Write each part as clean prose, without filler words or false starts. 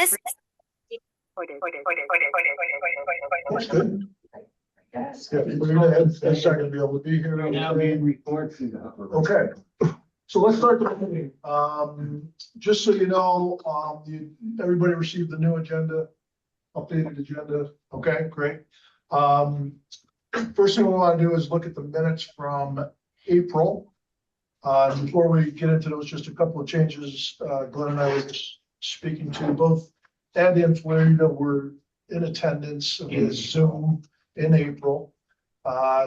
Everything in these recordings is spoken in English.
This That's good. Yeah, we're gonna have, that's not gonna be able to be here. Right now, being recorded. Okay, so let's start the meeting. Just so you know, everybody received the new agenda, updated agenda. Okay, great. First thing we want to do is look at the minutes from April. Before we get into those, just a couple of changes. Glenn and I were just speaking to both Andy and Florida were in attendance via Zoom in April.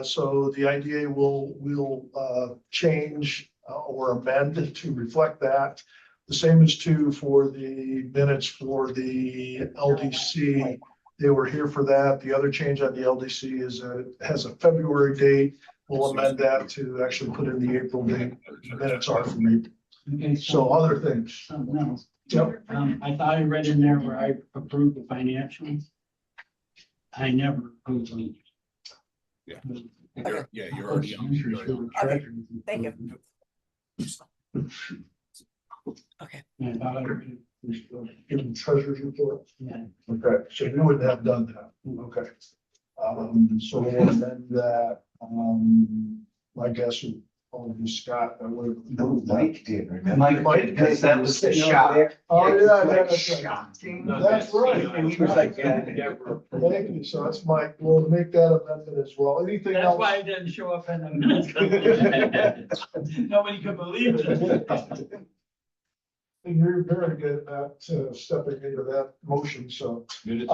So the IDA will change or amend to reflect that. The same is true for the minutes for the LDC. They were here for that. The other change on the LDC is it has a February date. We'll amend that to actually put in the April date. The minutes are from April. Okay, So other things. something else. Yep. I thought I read in there where I approved the financials. I never approved them. Yeah. Okay. You're already on. You're already on. Okay, thank you. Okay. And I thought I read it. Give them treasurer's report. Yeah. Okay, so you wouldn't have done that. Okay. So we'll amend that. My guess would probably Scott. I would. No, Mike did, remember? Mike, Because that was the shock. Oh, yeah, Like that's right. shocking. That's right. And he was like, yeah. Thank you. So that's Mike. We'll make that amendment as well. Anything That's else? why I didn't show up in the minutes. Nobody could believe it. You're very good at stepping into that motion, so, Minutes.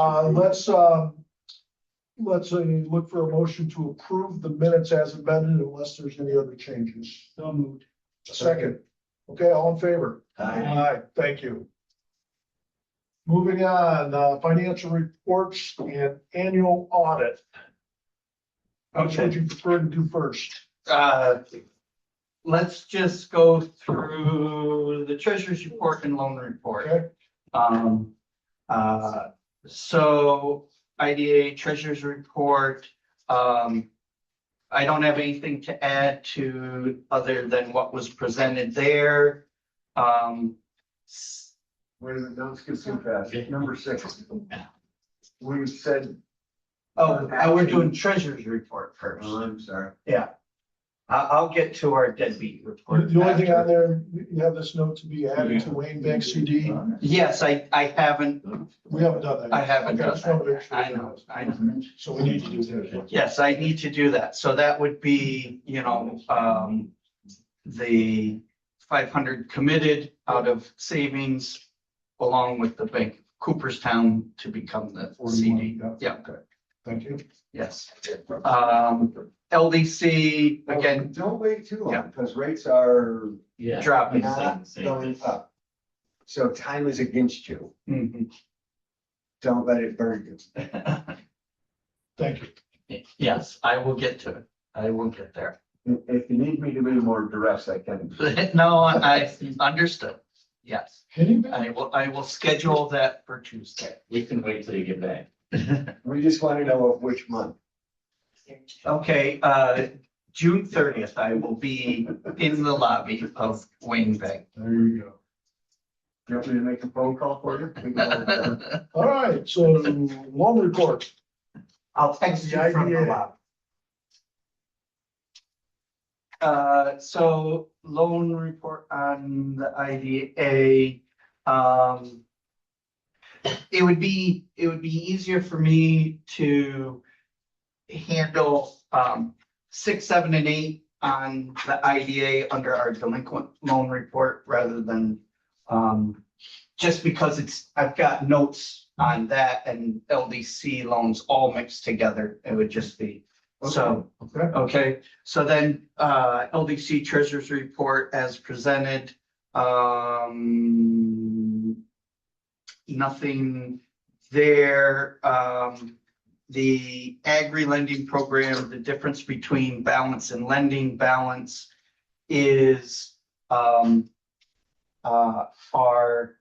let's look for a motion to approve the minutes as amended unless there's any other changes. So moved. Second, okay, all in favor? Aye. Thank you. Moving on, financial reports and annual audit. Which would you prefer to do first? Let's just go through the treasurer's report and loan report. Okay, So IDA treasurer's report, I don't have anything to add to other than what was presented there. Wait a minute, don't skip too fast. Number 6. We said. We're doing treasurer's report first. Oh, I'm sorry. Yeah. I'll get to our deadbeat report. the only thing after. on there, you have this note to be added to Wayne Bank CD. Yes, I haven't, We haven't done that. I haven't Okay, done just wanted to that. make sure. I know. So we need to do that. Yes, I need to do that. So that would be, the 500 committed out of savings along with the Bank of Cooperstown to become the 41, CD. yeah. Yeah, Okay, thank you. yes. LDC, again, Don't wait too Yeah. long, because rates are Yeah. dropping. not going up. So time is against you. Mhm. Don't let it burn you. Thank you. Yes, I will get to it. I will get there. If you need me to be more direct, I can. No, I understood. Yes, Can you? I will schedule that for Tuesday. We can wait till you get back. We just want to know of which month. Okay, June 30th, I will be in the lobby of Wayne Bank. There you go. Do you want me to make a phone call for you? We can go. All right, so loan report. I'll text you from the IDA. lobby. So loan report on the IDA. It would be easier for me to handle 6, 7, and 8 on the IDA under our delinquent loan report rather than just because I've got notes on that and LDC loans all mixed together. It would just be so. Okay, Okay, so then LDC treasurer's report as presented. Nothing there. The agri lending program, the difference between balance and lending balance is our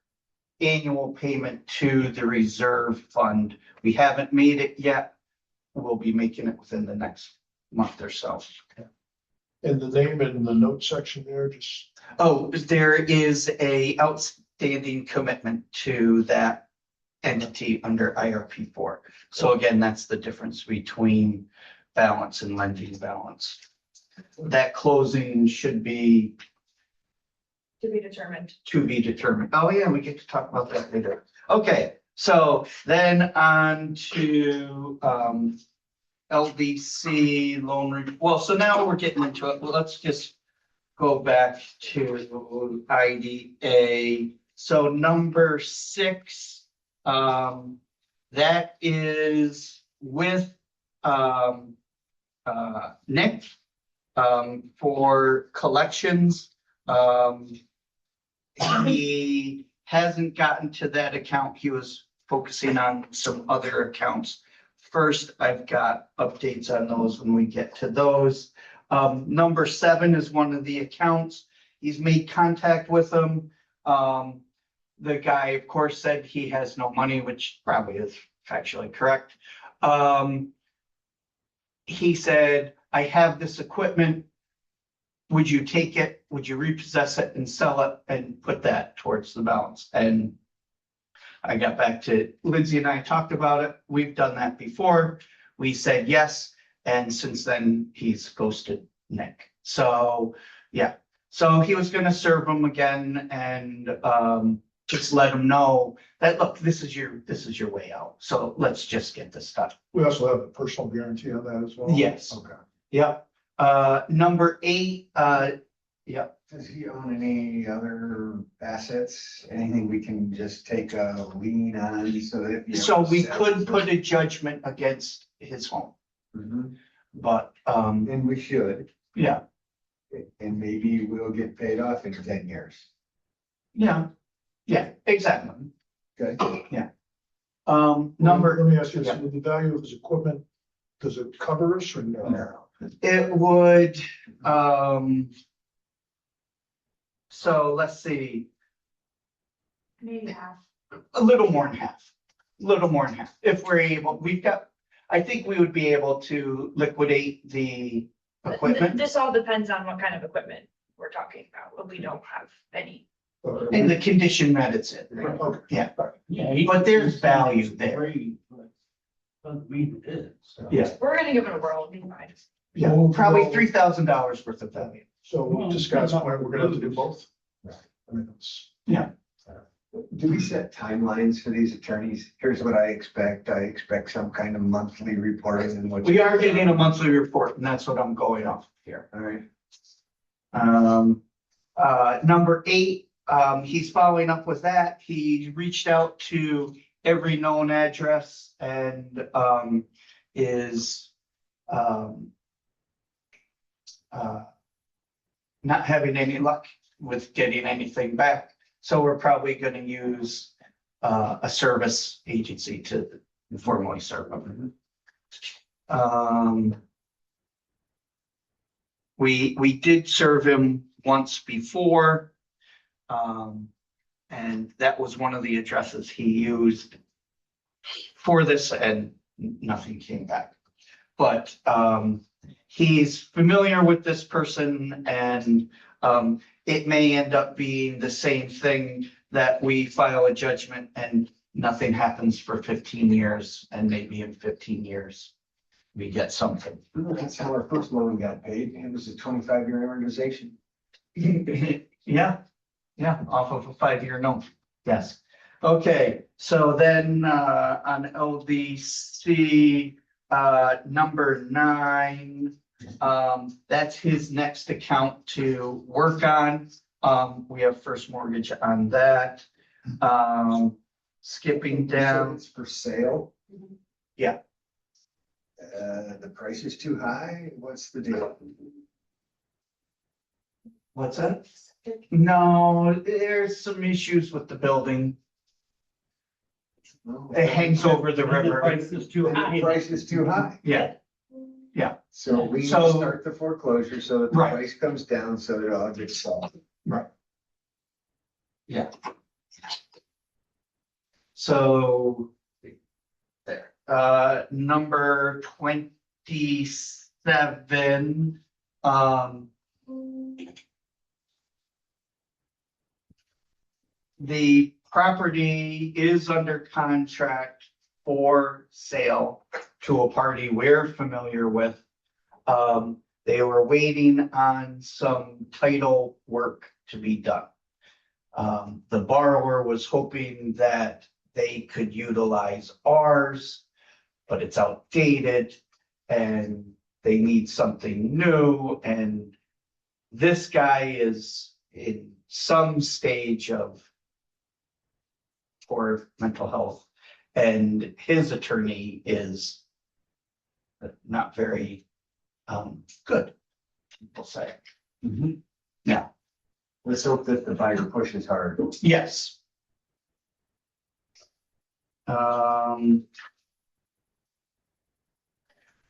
annual payment to the reserve fund. We haven't made it yet. We'll be making it within the next month or so. and the name in the note section there, just, Oh, there is a outstanding commitment to that entity under IRP 4. So again, that's the difference between balance and lending balance. That closing should be To be determined. to be determined. Oh, yeah, we get to talk about that later. Okay, so then on to LDC loan, well, so now we're getting into it. Well, let's just go back to IDA. So number 6, that is with Nick for collections. He hasn't gotten to that account. He was focusing on some other accounts. First, I've got updates on those when we get to those. Number 7 is one of the accounts. He's made contact with them. The guy, of course, said he has no money, which probably is factually correct. He said, I have this equipment. Would you take it? Would you repossess it and sell it and put that towards the balance? And I got back to Lindsay and I talked about it. We've done that before. We said yes. And since then he's ghosted Nick. So yeah, so he was going to serve him again and just let him know that, look, this is your way out. So let's just get this done. We also have a personal guarantee on that as well. Yes. Okay. Yep. Number 8, yep. Does he own any other assets? Anything we can just take a lien on so that? if he So we sells could it? put a judgment against his home, Mhm. but, And we should, yeah, and maybe we'll get paid off in 10 years. yeah, exactly. Okay. Number, Let me ask you, yeah. so with the value of his equipment, does it cover us or no? it would, so let's see, Maybe half. a little more than half, if we're able, I think we would be able to liquidate the equipment. This all depends on what kind of equipment we're talking about, but we don't have any. In the condition that it's in. Okay. Yeah. Yeah. But there's value there. Great, but doesn't mean it is. So. Yeah. We're gonna give it a whirl, it'll be fine. Yeah, probably $3,000 worth of value. So to Scott's point, we're gonna have to do both. I mean, it's. Do we set timelines for these attorneys? Here's what I expect. I expect some kind of monthly reporting and what. We are getting a monthly report, and that's what I'm going off here. All right. Number 8, he's following up with that. He reached out to every known address and is not having any luck with getting anything back. So we're probably going to use a service agency to formally serve them. We did serve him once before. And that was one of the addresses he used for this and nothing came back. But he's familiar with this person and it may end up being the same thing that we file a judgment and nothing happens for 15 years and maybe in 15 years we get something. That's how our first loan got paid. It was a 25-year amortization. Yeah, off of a 5-year note. Yes. Okay, so then on LDC number 9, that's his next account to work on. We have first mortgage on that. Skipping down. It's for sale. Yeah. The price is too high. What's the deal? What's that? No, there's some issues with the building. It hangs over the The river. price is too The high. price is too high. Yeah, So we need to So- start the foreclosure so that the Right. price comes down so that it all gets solved. so there. Number 27. The property is under contract for sale to a party we're familiar with. They were waiting on some title work to be done. The borrower was hoping that they could utilize ours, but it's outdated and they need something new. And this guy is in some stage of poor mental health, and his attorney is not very good, people say. Yeah. Let's hope that the buyer pushes hard. Yes.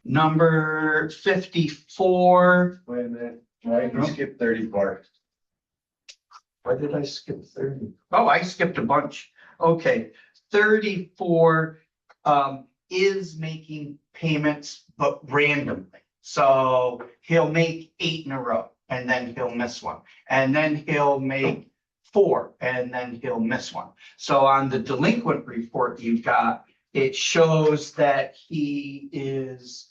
Number 54. Wait a minute, why did you skip 34? Why did I skip 30? Oh, I skipped a bunch. Okay, 34 is making payments, but randomly. So he'll make 8 in a row and then he'll miss one. And then he'll make 4 and then he'll miss one. So on the delinquent report you got, it shows that he is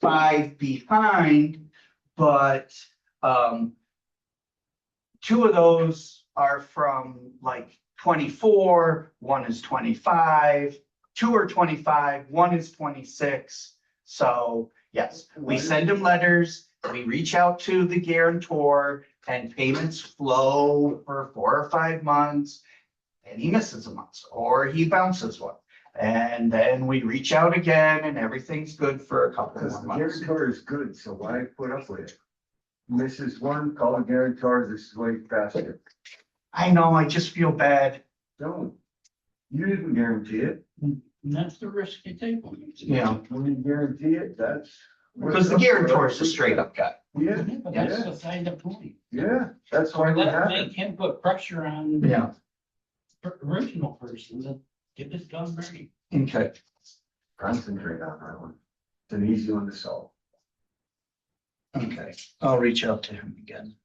5 behind, but 2 of those are from like 24, 1 is 25, 2 are 25, 1 is 26. So yes, we send him letters, we reach out to the guarantor, and payments flow for 4 or 5 months. And he misses a month or he bounces one. And then we reach out again and everything's good for a couple Because more the months. guarantor is good, so why put up with it? Misses one, call the guarantor, this is way faster. I know, I just feel bad. Don't. You didn't guarantee it. And that's the risk you take. Yeah. When you guarantee it, that's. Because the guarantor is a straight up guy. Yeah, But that's beside the point. yeah, that's why we Let have make it. him put pressure on Yeah. the original person to get this done right. Okay. Concentrate on that one. It's an easy one to solve. Okay. I'll reach out to him again.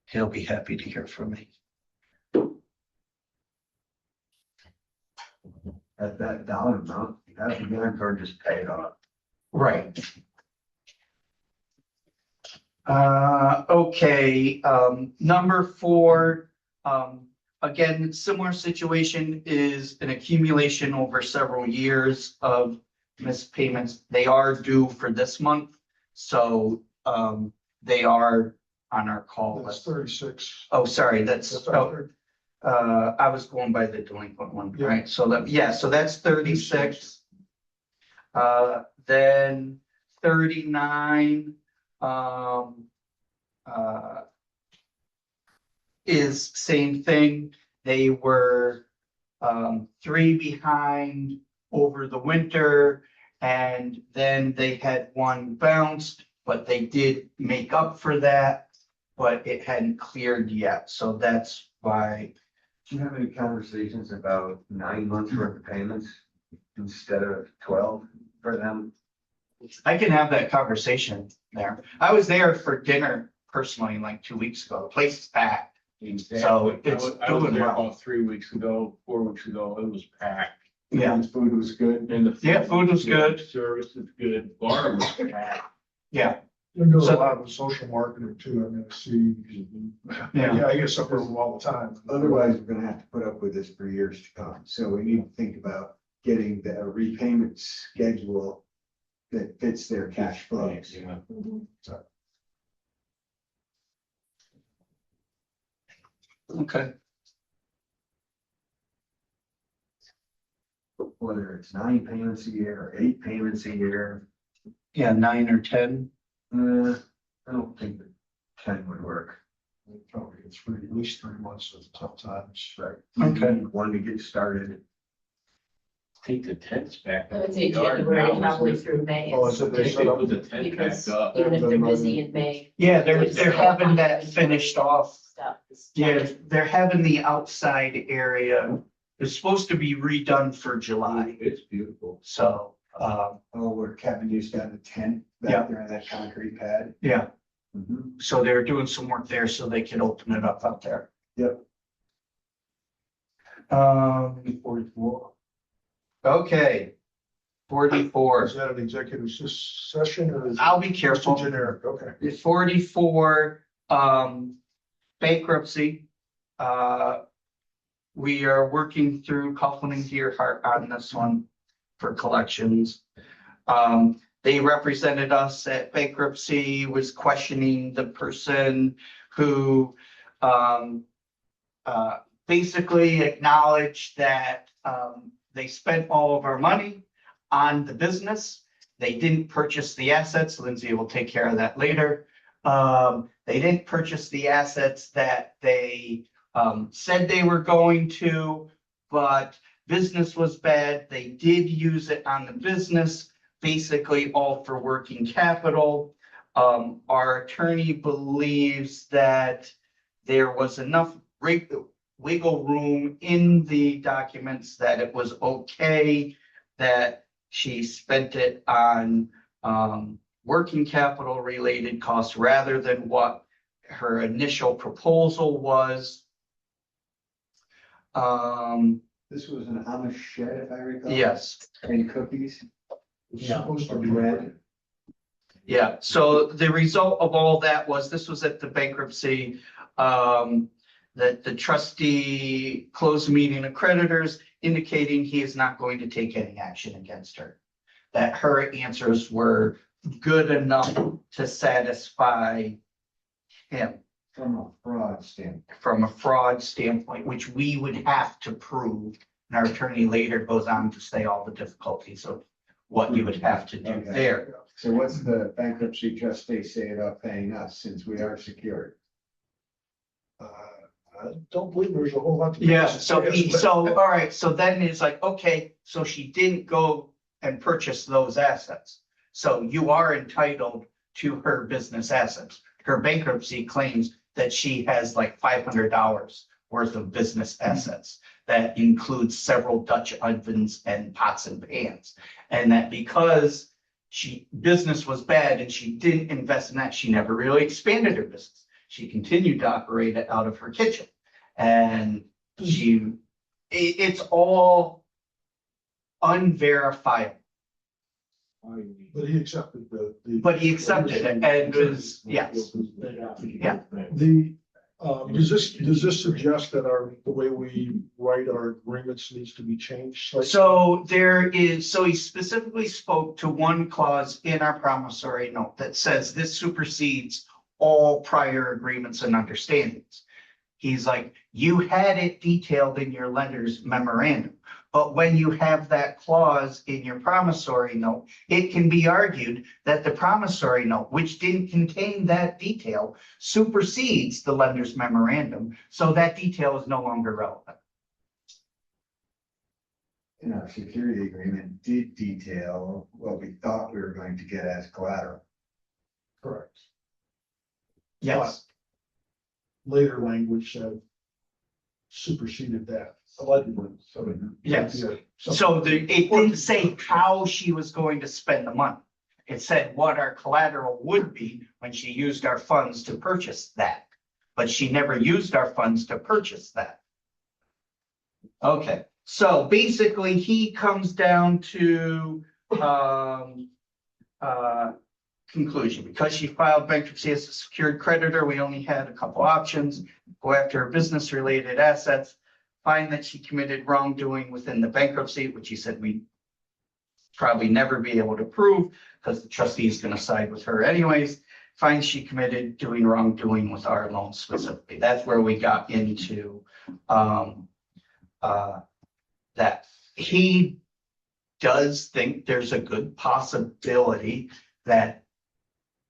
He'll be happy to hear from me. At that dollar amount, you have the guarantor just pay it off. Right. Okay, number 4, again, similar situation is an accumulation over several years of missed payments. They are due for this month, so, they are on our call That's list. 36. Oh, sorry, that's, That's oh, our I was going by the delinquent one, Yeah. right? So that, yeah, so that's 36. Then 39, is same thing. They were, 3 behind over the winter, and then they had 1 bounced, but they did make up for that, but it hadn't cleared yet, so that's why. Do you have any conversations about 9 months worth of payments instead of 12 for them? I can have that conversation there. I was there for dinner personally like 2 weeks ago. The place is packed. So it's I was doing there well. about 3 weeks ago, 4 weeks ago, it was packed. Yeah, And food was good. And the. Yeah, food was good. Service is good, bar was packed. yeah, They're doing a So- lot of social marketing too. I mean, I see. Yeah. Yeah, I get stuff from them all the time. Otherwise, we're gonna have to put up with this for years to come. So we need to think about getting the repayment schedule that fits their cash flows. Yeah. okay. Whether it's 9 payments a year or 8 payments a year, Yeah, 9 or 10. I don't think that 10 would work. Probably it's at least 3 months of tough times. Right. Okay. One to get started. Take the tents back. I would say January, probably through May. Oh, so they Take set up. the tent back Because up. even if they're busy in May. Yeah, they're having that finished off. Stuff. Yeah, they're having the outside area. It's supposed to be redone for July. It's beautiful. So, Oh, where Kevin used to have the tent Yeah. back there on that concrete pad. yeah, Mhm. So they're doing some work there so they can open it up out there. Yep. 44. Okay. 44. Is that an executive session or is it I'll be just a careful. generic? Okay. 44, bankruptcy. We are working through Coughlin and Gearhart on this one for collections. They represented us at bankruptcy, was questioning the person who, basically acknowledged that, they spent all of our money on the business. They didn't purchase the assets. Lindsay will take care of that later. They didn't purchase the assets that they said they were going to, but business was bad. They did use it on the business, basically all for working capital. Our attorney believes that there was enough wiggle room in the documents that it was okay that she spent it on working capital related costs rather than what her initial proposal was. This was an Amish shed, if I recall. Yes, And cookies. It's Yeah. supposed to be Red. yeah. So the result of all that was, this was at the bankruptcy, that the trustee closed the meeting of creditors indicating he is not going to take any action against her. That her answers were good enough to satisfy him From a fraud standpoint. from a fraud standpoint, which we would have to prove. And our attorney later goes on to say all the difficulties of what you would have to do Okay. there. So what's the bankruptcy trustee say about paying us since we are secured? I don't believe there's a whole lot. to Yeah, this. so Yes, all right, so then it's like, okay, so she didn't go and purchase those assets. So you are entitled to her business assets. Her bankruptcy claims that she has like $500 worth of business assets. That includes several Dutch ovens and pots and pans. And that because business was bad and she didn't invest in that, she never really expanded her business. She continued to operate it out of her kitchen. And it's all unverifiable. But he accepted the. But he accepted it and was, yes. Yeah. The, does this suggest that the way we write our agreements needs to be changed? So he specifically spoke to one clause in our promissory note that says this supersedes all prior agreements and understandings. He's like, you had it detailed in your lender's memorandum, but when you have that clause in your promissory note, it can be argued that the promissory note, which didn't contain that detail, supersedes the lender's memorandum, so that detail is no longer relevant. And our security agreement did detail what we thought we were going to get as collateral. Correct. Yes. Later language superseded that allegedly. So, Yes. yeah, So it didn't say how she was going to spend the money. It said what our collateral would be when she used our funds to purchase that. But she never used our funds to purchase that. Okay, so basically he comes down to conclusion. Because she filed bankruptcy as a secured creditor, we only had a couple options: go after her business related assets, find that she committed wrongdoing within the bankruptcy, which he said we'd probably never be able to prove because the trustee is going to side with her anyways. Find she committed wrongdoing with our loan specifically. That's where we got into that he does think there's a good possibility that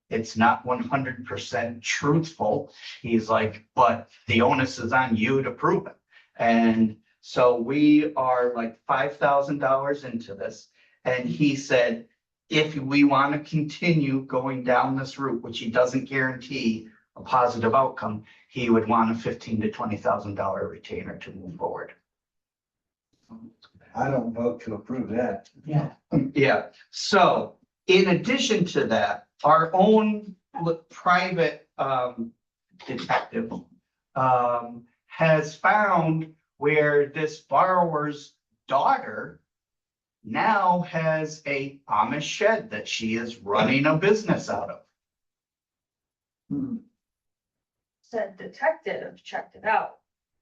it's not 100% truthful. He's like, but the onus is on you to prove it. And so we are like $5,000 into this. And he said, if we want to continue going down this route, which he doesn't guarantee a positive outcome, he would want a $15,000 to $20,000 retainer to move forward. I don't vote to approve that. Yeah. Yeah, so in addition to that, our own private, detective, has found where this borrower's daughter now has a Amish shed that she is running a business out of. Said detective checked it out.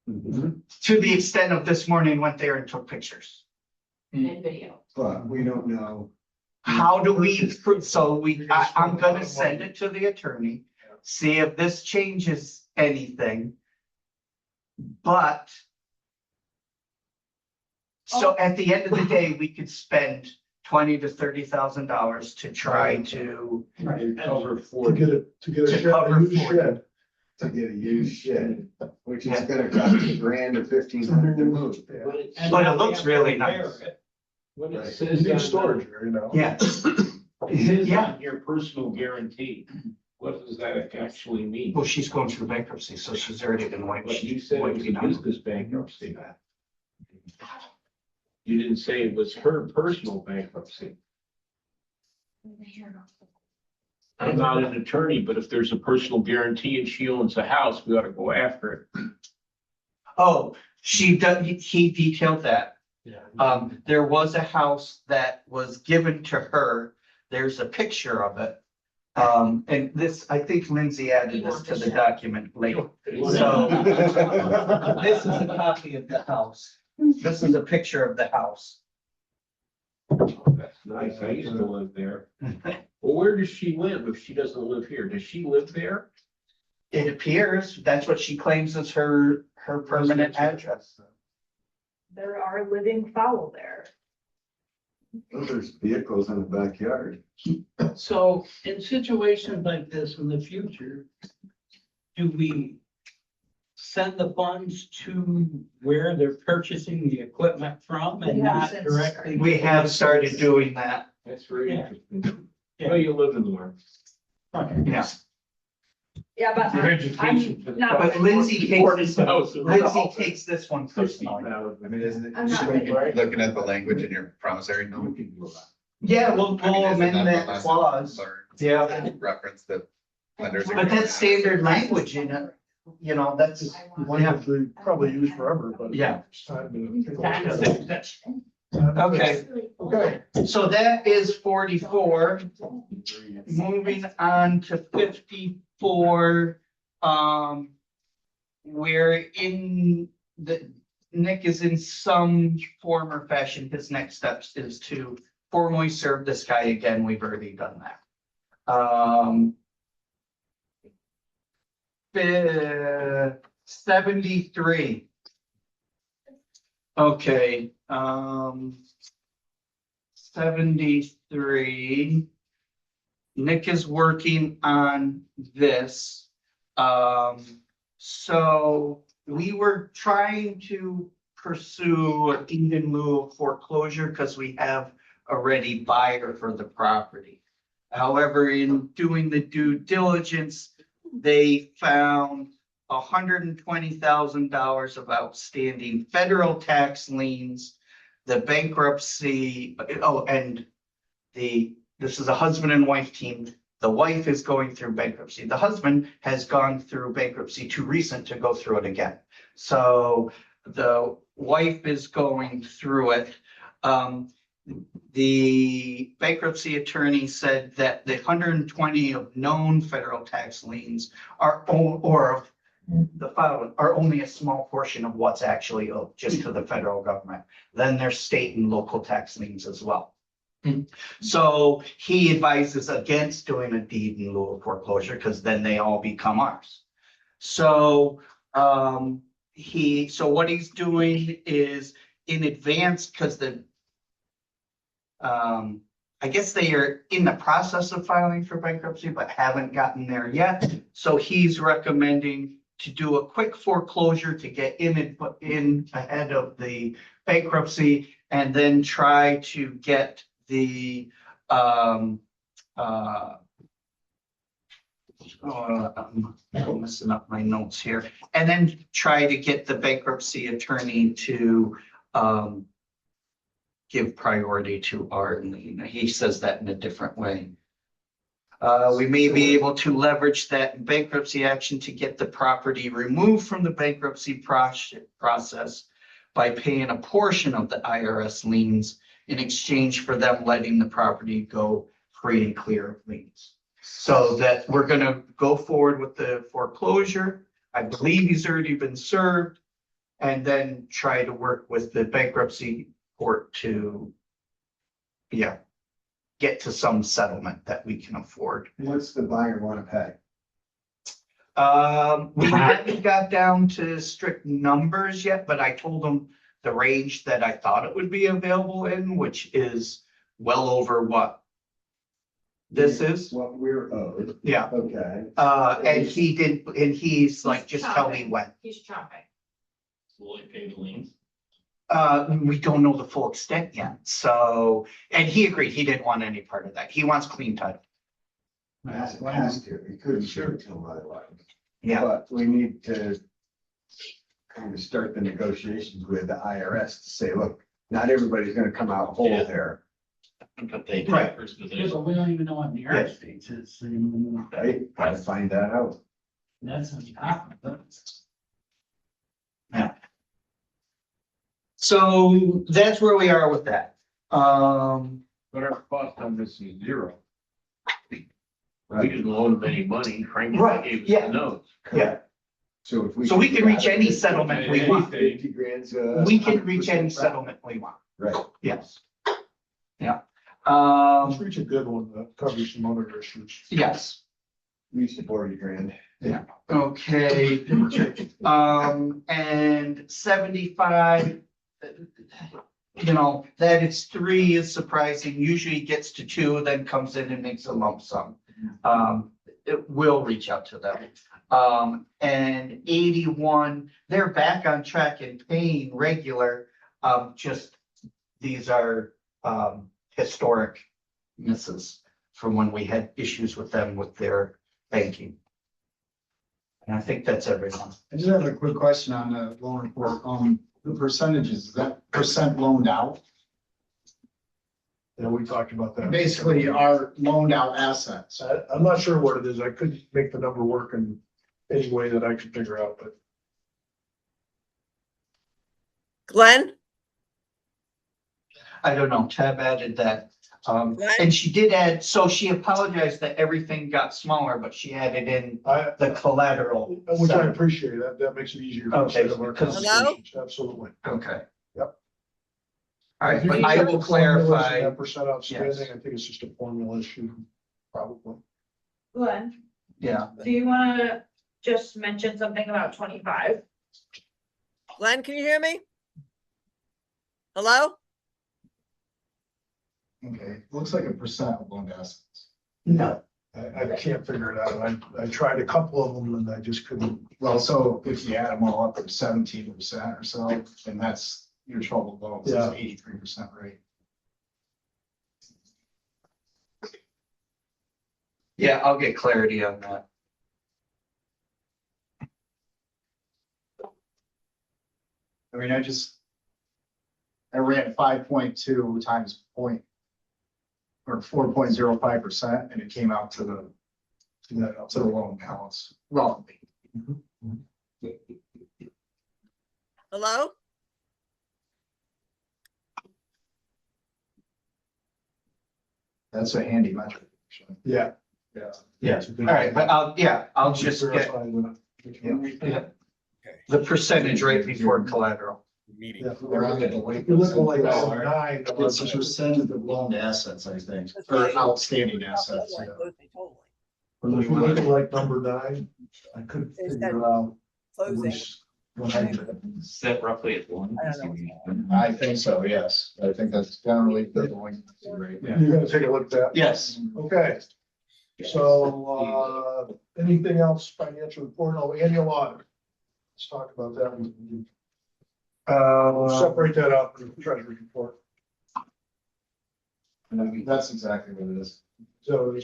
To the extent of this morning went there and took pictures. And video. But we don't know. How do we, I'm gonna send it to the attorney, see if this changes anything. But. So at the end of the day, we could spend $20,000 to $30,000 to try to. Cover To for. get it, to get To a shed, cover a used for shed. To get a used shed, which is gonna cost $1,000 to $1,500 to move. Yeah. But it looks really nice. When it Right. You says need on storage here, you know? Yeah, It says Yeah. on your personal guarantee, what does that actually mean? well, she's going through bankruptcy, so she's already been wiped. But you said it was a business bankruptcy. You didn't say it was her personal bankruptcy. I'm not an attorney, but if there's a personal guarantee and she owns a house, we ought to go after it. Oh, he detailed that. There was a house that was given to her. There's a picture of it. And this, I think Lindsay added this to the document later. So this is a copy of the house. This is a picture of the house. That's nice. I used to live there. Well, where does she live if she doesn't live here? Does she live there? It appears that's what she claims is her permanent address. There are living fowl there. Well, there's vehicles in the backyard. So in situations like this in the future, do we send the funds to where they're purchasing the equipment from and We have not since directly? We have started doing that. That's very Yeah. interesting. Where you live in Warren? Yeah. Yeah, but Your education for I'm the- not. But Lindsay takes, 40,000. Lindsay takes this one personally. I mean, isn't it, I'm not shouldn't you be ready. looking at the language in your promissory note? Yeah, we'll I mean, isn't amend the that lesson clause. learned Yeah. that Reference the lenders. But that's standard language in it, you know, that's, Language we probably use forever, but. Yeah. it's time to- okay. Okay, So that is 44. Moving on to 54, we're in Nick is in some form or fashion, his next steps is to formally serve this guy again. We've already done that. 73. Okay, 73. Nick is working on this. So we were trying to pursue a deed in lieu of foreclosure because we have a ready buyer for the property. However, in doing the due diligence, they found $120,000 of outstanding federal tax liens, the bankruptcy, and this is a husband and wife team. The wife is going through bankruptcy. The husband has gone through bankruptcy too recent to go through it again. So the wife is going through it. The bankruptcy attorney said that the 120 of known federal tax liens are, or the following, are only a small portion of what's actually owed just to the federal government. Then there's state and local tax liens as well. So he advises against doing a deed in lieu of foreclosure because then they all become ours. So so what he's doing is in advance, because I guess they are in the process of filing for bankruptcy, but haven't gotten there yet. So he's recommending to do a quick foreclosure to get in ahead of the bankruptcy and then try to get the I'm messing up my notes here, and then try to get the bankruptcy attorney to give priority to our lien. He says that in a different way. We may be able to leverage that in bankruptcy action to get the property removed from the bankruptcy process by paying a portion of the IRS liens in exchange for them letting the property go free and clear of liens. So that we're gonna go forward with the foreclosure. I believe he's already been served. And then try to work with the bankruptcy court to, get to some settlement that we can afford. What's the buyer want to pay? We haven't got down to strict numbers yet, but I told them the range that I thought it would be available in, which is well over what this is. What we're owed, Yeah, okay. and he did, and he's like, just tell me when. He's chopping. Will it pay the liens? We don't know the full extent yet, so, and he agreed, he didn't want any part of that. He wants clean title. Has to, we couldn't shoot it to him otherwise. Yeah, But we need to kind of start the negotiations with the IRS to say, look, not everybody's gonna come out whole Yeah. there, But they. Right. Yeah, but we don't even know what the United States is. right? Gotta find that out. That's on top of it. so that's where we are with that. But our cost on this is zero. We didn't loan them any money, Frank Right, gave us yeah. the notes. Yeah, So if we. so we can reach any settlement we want. 50 grand's, We can reach any 100% settlement we want, Right. yes. Yeah, Let's reach a good one that covers some other issues. yes, Reach the 40 grand. okay. And 75, that it's 3 is surprising. Usually it gets to 2, then comes in and makes a lump sum. It will reach out to them. And 81, they're back on track and paying regular. Just these are historic misses from when we had issues with them with their banking. And I think that's everyone. I just have a quick question on the loan report. The percentages, is that percent loaned out? Yeah, we talked about that. Basically our loaned out assets. I'm not sure what it is. I couldn't make the number work in any way that I could figure out, but Glenn? I don't know, Tab added that. Glenn? And she did add, so she apologized that everything got smaller, but she added in I, the collateral. which I appreciate. That makes it easier. for us to Okay, have our because- conversations. Absolutely. Okay. Yep. All right, If you but I check will the formulas and clarify. That percent outstanding, Yes. I think it's just a formula issue, probably. Glenn, Yeah, do you wanna just mention something about 25? Glenn, can you hear me? Hello? Okay, looks like a percent of loaned assets. no, I can't figure it out. I tried a couple of them and I just couldn't. Well, so if you add them all up, it's 17% or so, and that's your troubled loans, Yeah. it's 83% rate. yeah, I'll get clarity on that. I mean, I ran 5.2 times point or 4.05%, and it came out to the loan balance roughly. Hello? That's a handy metric. actually. Yeah. Yeah. Yeah, all right, but I'll just get Verify that. yeah, the percentage right before collateral. Yeah. They're on the delinquency. You're looking like 9. It's a percentage of loaned assets, I think, or outstanding assets. yeah. But if you're looking like number 9, I couldn't figure out. Closing. which one I did. Set roughly at 1. I don't I think so, yes. I think that's generally the delinquency rate. You're gonna take a look at that? Yes, Okay. So, anything else financial report? Oh, annual audit. Let's talk about that. Separate that out from the treasury report. And that's exactly what it is. So,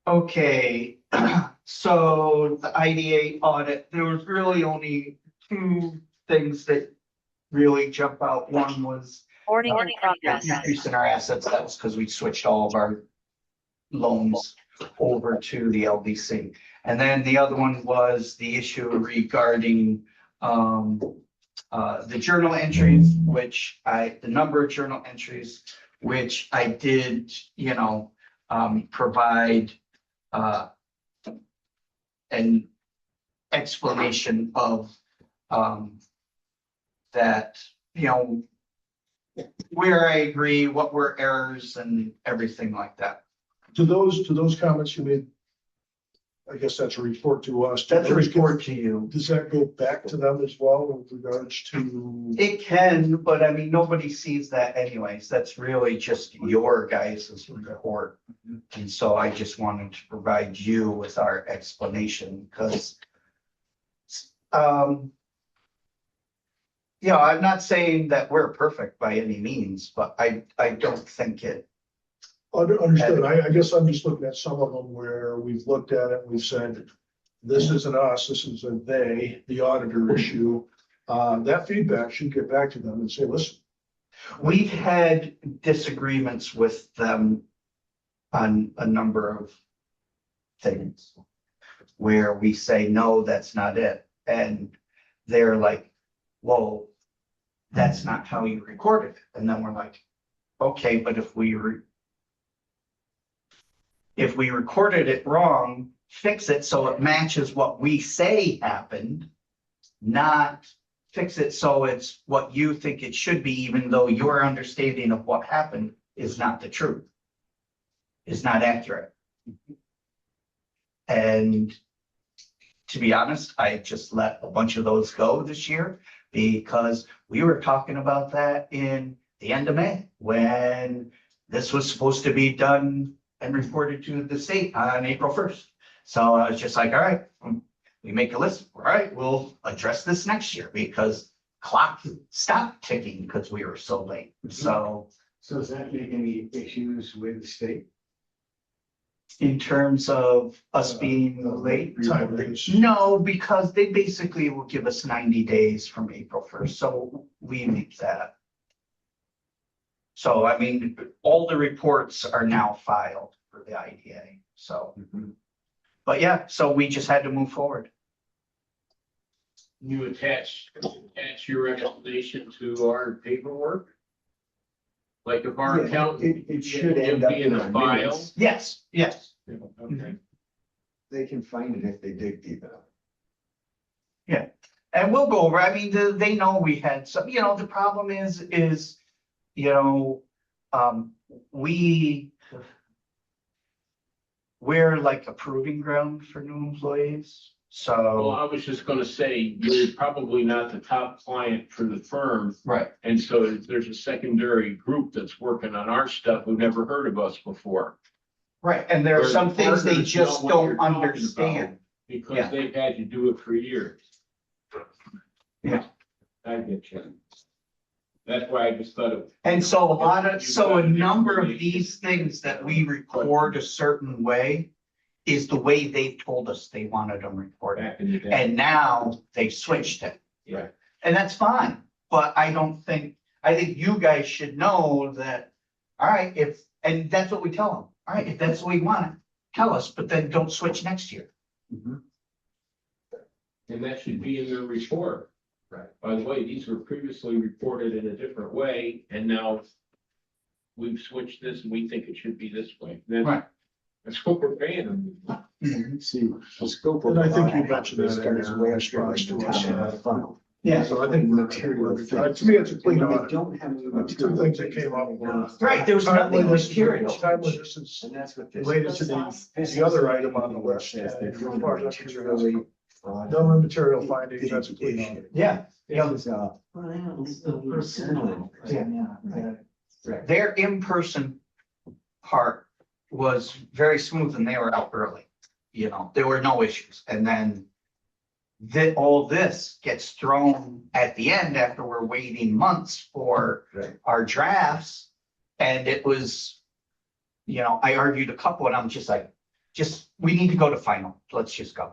okay, so the IDA audit, there was really only 2 things that really jump out. One was Boarding in progress. increase in our assets, that was because we switched all of our loans over to the LDC. And then the other one was the issue regarding the journal entries, the number of journal entries, which I did, provide an explanation of that, where I agree, what were errors and everything like that. To those comments you made, I guess that's a report to us. That's a report to you. Does that go back to them as well with regards to? It can, but I mean, nobody sees that anyways. That's really just your guys' report. And so I just wanted to provide you with our explanation because I'm not saying that we're perfect by any means, but I don't think it. Understood. I guess I'm just looking at some of them where we've looked at it, and we've said, this isn't us, this is a they, the auditor issue. That feedback should get back to them and say, listen. We've had disagreements with them on a number of things where we say, no, that's not it. And they're like, well, that's not how you recorded it. And then we're like, okay, but if we recorded it wrong, fix it so it matches what we say happened, not fix it so it's what you think it should be, even though your understanding of what happened is not the truth, is not accurate. And to be honest, I just let a bunch of those go this year because we were talking about that in the end of May when this was supposed to be done and reported to the state on April 1st. So I was just like, all right, we make a list. All right, we'll address this next year because clock stopped ticking because we were so late. So does that make any issues with the state? in terms of us being late, no, because they basically will give us 90 days from April 1st. So we make that. So, I mean, all the reports are now filed for the IDA, so. But yeah, so we just had to move forward. You attach your explanation to our paperwork? Like if our Yeah, accountant. it should end up in our file? minutes. Yes, yes. Okay. They can find it if they dig deep enough. And we'll go over, I mean, they know we had some, the problem is, we're like a proving ground for new employees, Well, so. I was just gonna say, you're probably not the top client for the firm. Right. And so there's a secondary group that's working on our stuff who never heard of us before. Right, and there are Where some things they partners just know what you're don't talking understand. about Because Yeah. they've had to do it for years. Yeah. I get you. That's why I just thought of. And so a number of these things that we record a certain way is the way they've told us they wanted them recorded. Back in the day. And now they switched it. Yeah. And that's fine, but I think you guys should know that, all right, and that's what we tell them. All right, if that's the way you want it, tell us, but then don't switch next year. And that should be in their report. Right. By the way, these were previously reported in a different way, and now we've switched this and we think it should be this way. Right. That's what we're paying them. See, the scope of. And I think you the mentioned that audit in is your way last across to the us. town file. Yeah. So I think Material. to me, it's a clean And when audit. they don't have the Two material. things that came up were. Right, there was nothing Timeliness- material. Timeliness is And that's what this. related to the other item on the list. Says And they're as far as I'm concerned, materially. no immaterial findings, that's a clean audit. Yeah, yeah. This is, Their in-person part was very smooth and they were out early. There were no issues. And then all this gets thrown at the end after we're waiting months for Right. our drafts. And it was, I argued a couple and I'm just like, we need to go to final. Let's just go.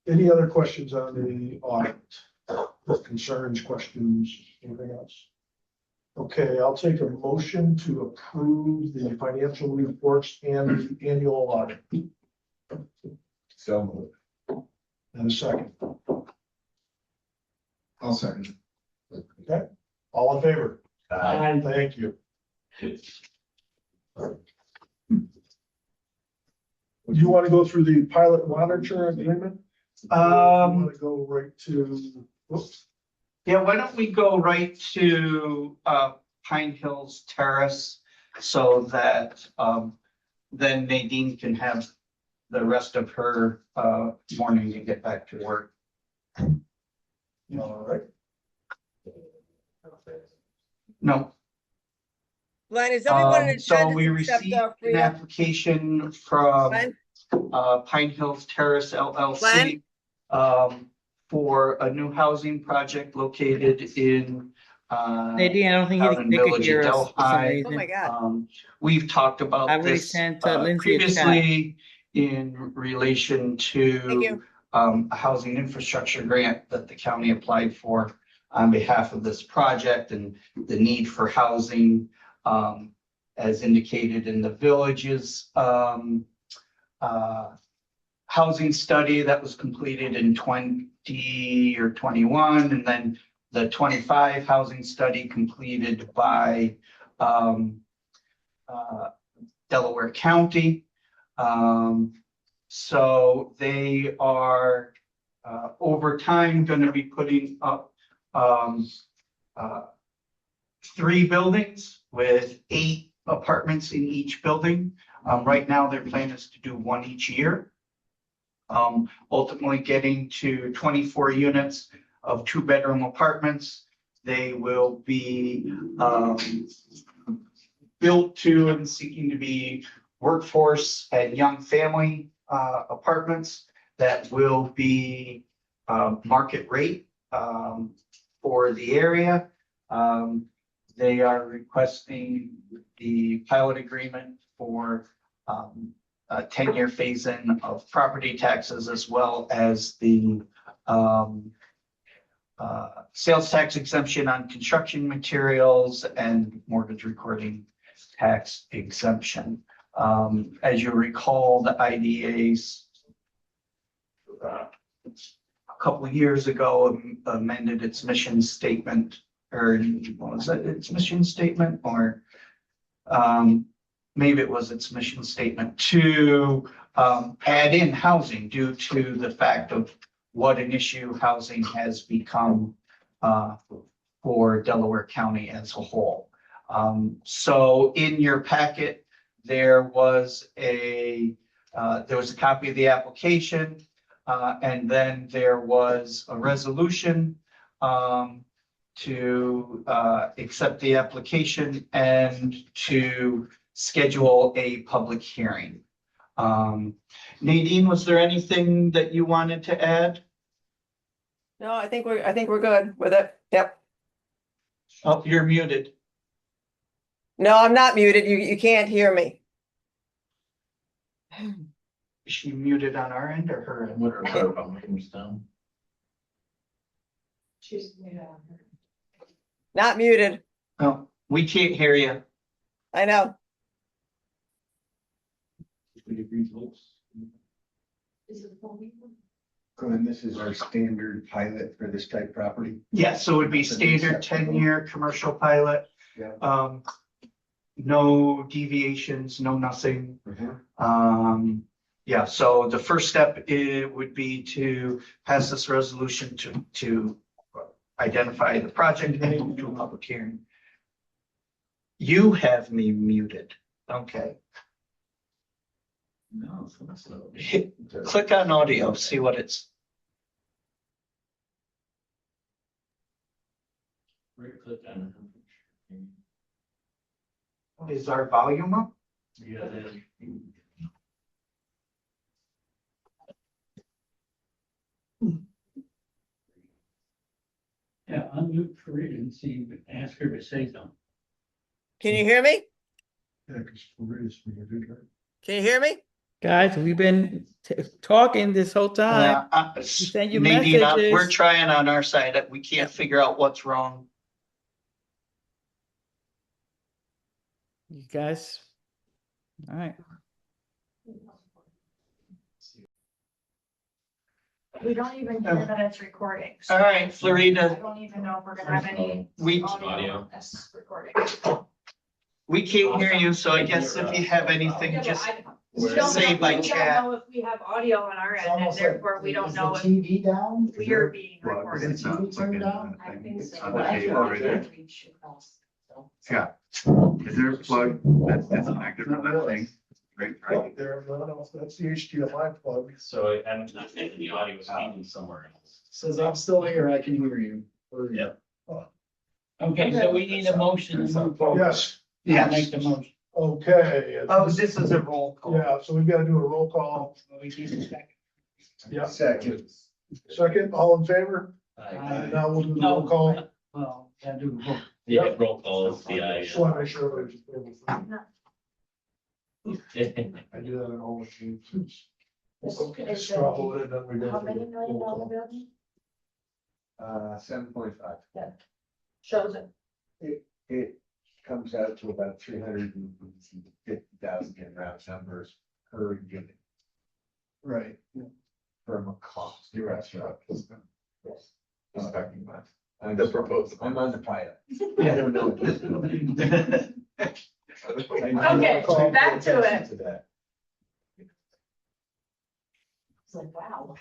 Any other questions on the audit? Concerns, questions, anything else? Okay, I'll take a motion to approve the financial reports and the annual audit. So And a second. I'll second. Okay, all in favor? I Thank you. Do you want to go through the pilot monitor agreement? Want to go right to, whoops, Yeah, why don't we go right to Pine Hills Terrace so that then Nadine can have the rest of her morning to get back to work. all right. No. Glenn, is everyone in So we attendance except received an Frida? application from Glenn? Pine Hills Terrace LLC Glenn? for a new housing project located in Nadine, I don't think out in they could Village hear of us for some Delhi. Oh, my reason. God. We've talked I about already this sent Lindsay a chat. previously in relation Thank to you. a housing infrastructure grant that the county applied for on behalf of this project and the need for housing as indicated in the villages housing study that was completed in 20 or 21, and then the 25 housing study completed by Delaware County. So they are over time going to be putting up 3 buildings with 8 apartments in each building. Right now, their plan is to do 1 each year. Ultimately getting to 24 units of 2-bedroom apartments. They will be built to and seeking to be workforce and young family apartments that will be market rate for the area. They are requesting the pilot agreement for a 10-year phase-in of property taxes, as well as the sales tax exemption on construction materials and mortgage recording tax exemption. As you recall, the IDA's a couple of years ago amended its mission statement, or what was it, its mission statement, or maybe it was its mission statement to add in housing due to the fact of what an issue housing has become for Delaware County as a whole. So in your packet, there was a copy of the application, and then there was a resolution to accept the application and to schedule a public hearing. Nadine, was there anything that you wanted to add? No, I think we're good with it. Yep. Oh, you're muted. No, I'm not muted. You can't hear me. Is she muted on our end or her end? What are her volumes down? Not muted. Oh, we can't hear you. I know. Glenn, this is our standard pilot for this type property. Yeah, so it would be standard 10-year commercial pilot. Yeah. No deviations, no nothing. Mhm. Yeah, so the first step would be to pass this resolution to identify the project and move to a public hearing. You have me muted. Okay. No, so. Click on audio, see what it's. Right click on it. Is our volume up? Yeah, it is. Yeah, unmute Frida and see, ask her to say something. Can you hear me? Yeah, because Maria's muted, right? Can you hear me? Guys, we've been talking this whole time. send you Nadine, messages. we're trying on our side. We can't figure out what's wrong. You guys. All right. We don't even hear that it's recording. so All right, I Florida, don't even know if we're gonna have any we, audio on this recording. we can't hear you, so I guess if you have anything, just say by We chat. don't know if we have audio on our end, and therefore we don't know if TV down? we're being Well, recorded. it's not Turned plugged in. down? I think so. On the cable right there. Yeah. Is there a plug that's disconnected from that thing? Right, right. There, no, that's the HDMI plug. So I'm not thinking the audio is feeding somewhere else. Says I'm still here, I can hear you. Yeah. Okay, so we need a motion to move forward. Yes, I'll make the motion. okay. Oh, this is a roll call. Yeah, so we've got to do a roll call. We need a second. Yeah, Second. second, all in favor? Aye. Now we'll do the No. roll call. Well, gotta do the vote. Yeah, roll call is the Just want to make sure everybody's. idea. I do that in all the meetings. Okay, Is straw the- it, and then we go How for many the million roll dollar call. building? 7.5. Shows it. It comes out to about 350,000 in round numbers per unit Right. from a cost. You're right. Yes. Expecting that. I'm The proposal. I'm on the pilot. I don't know. Okay, back to it. It's like, wow.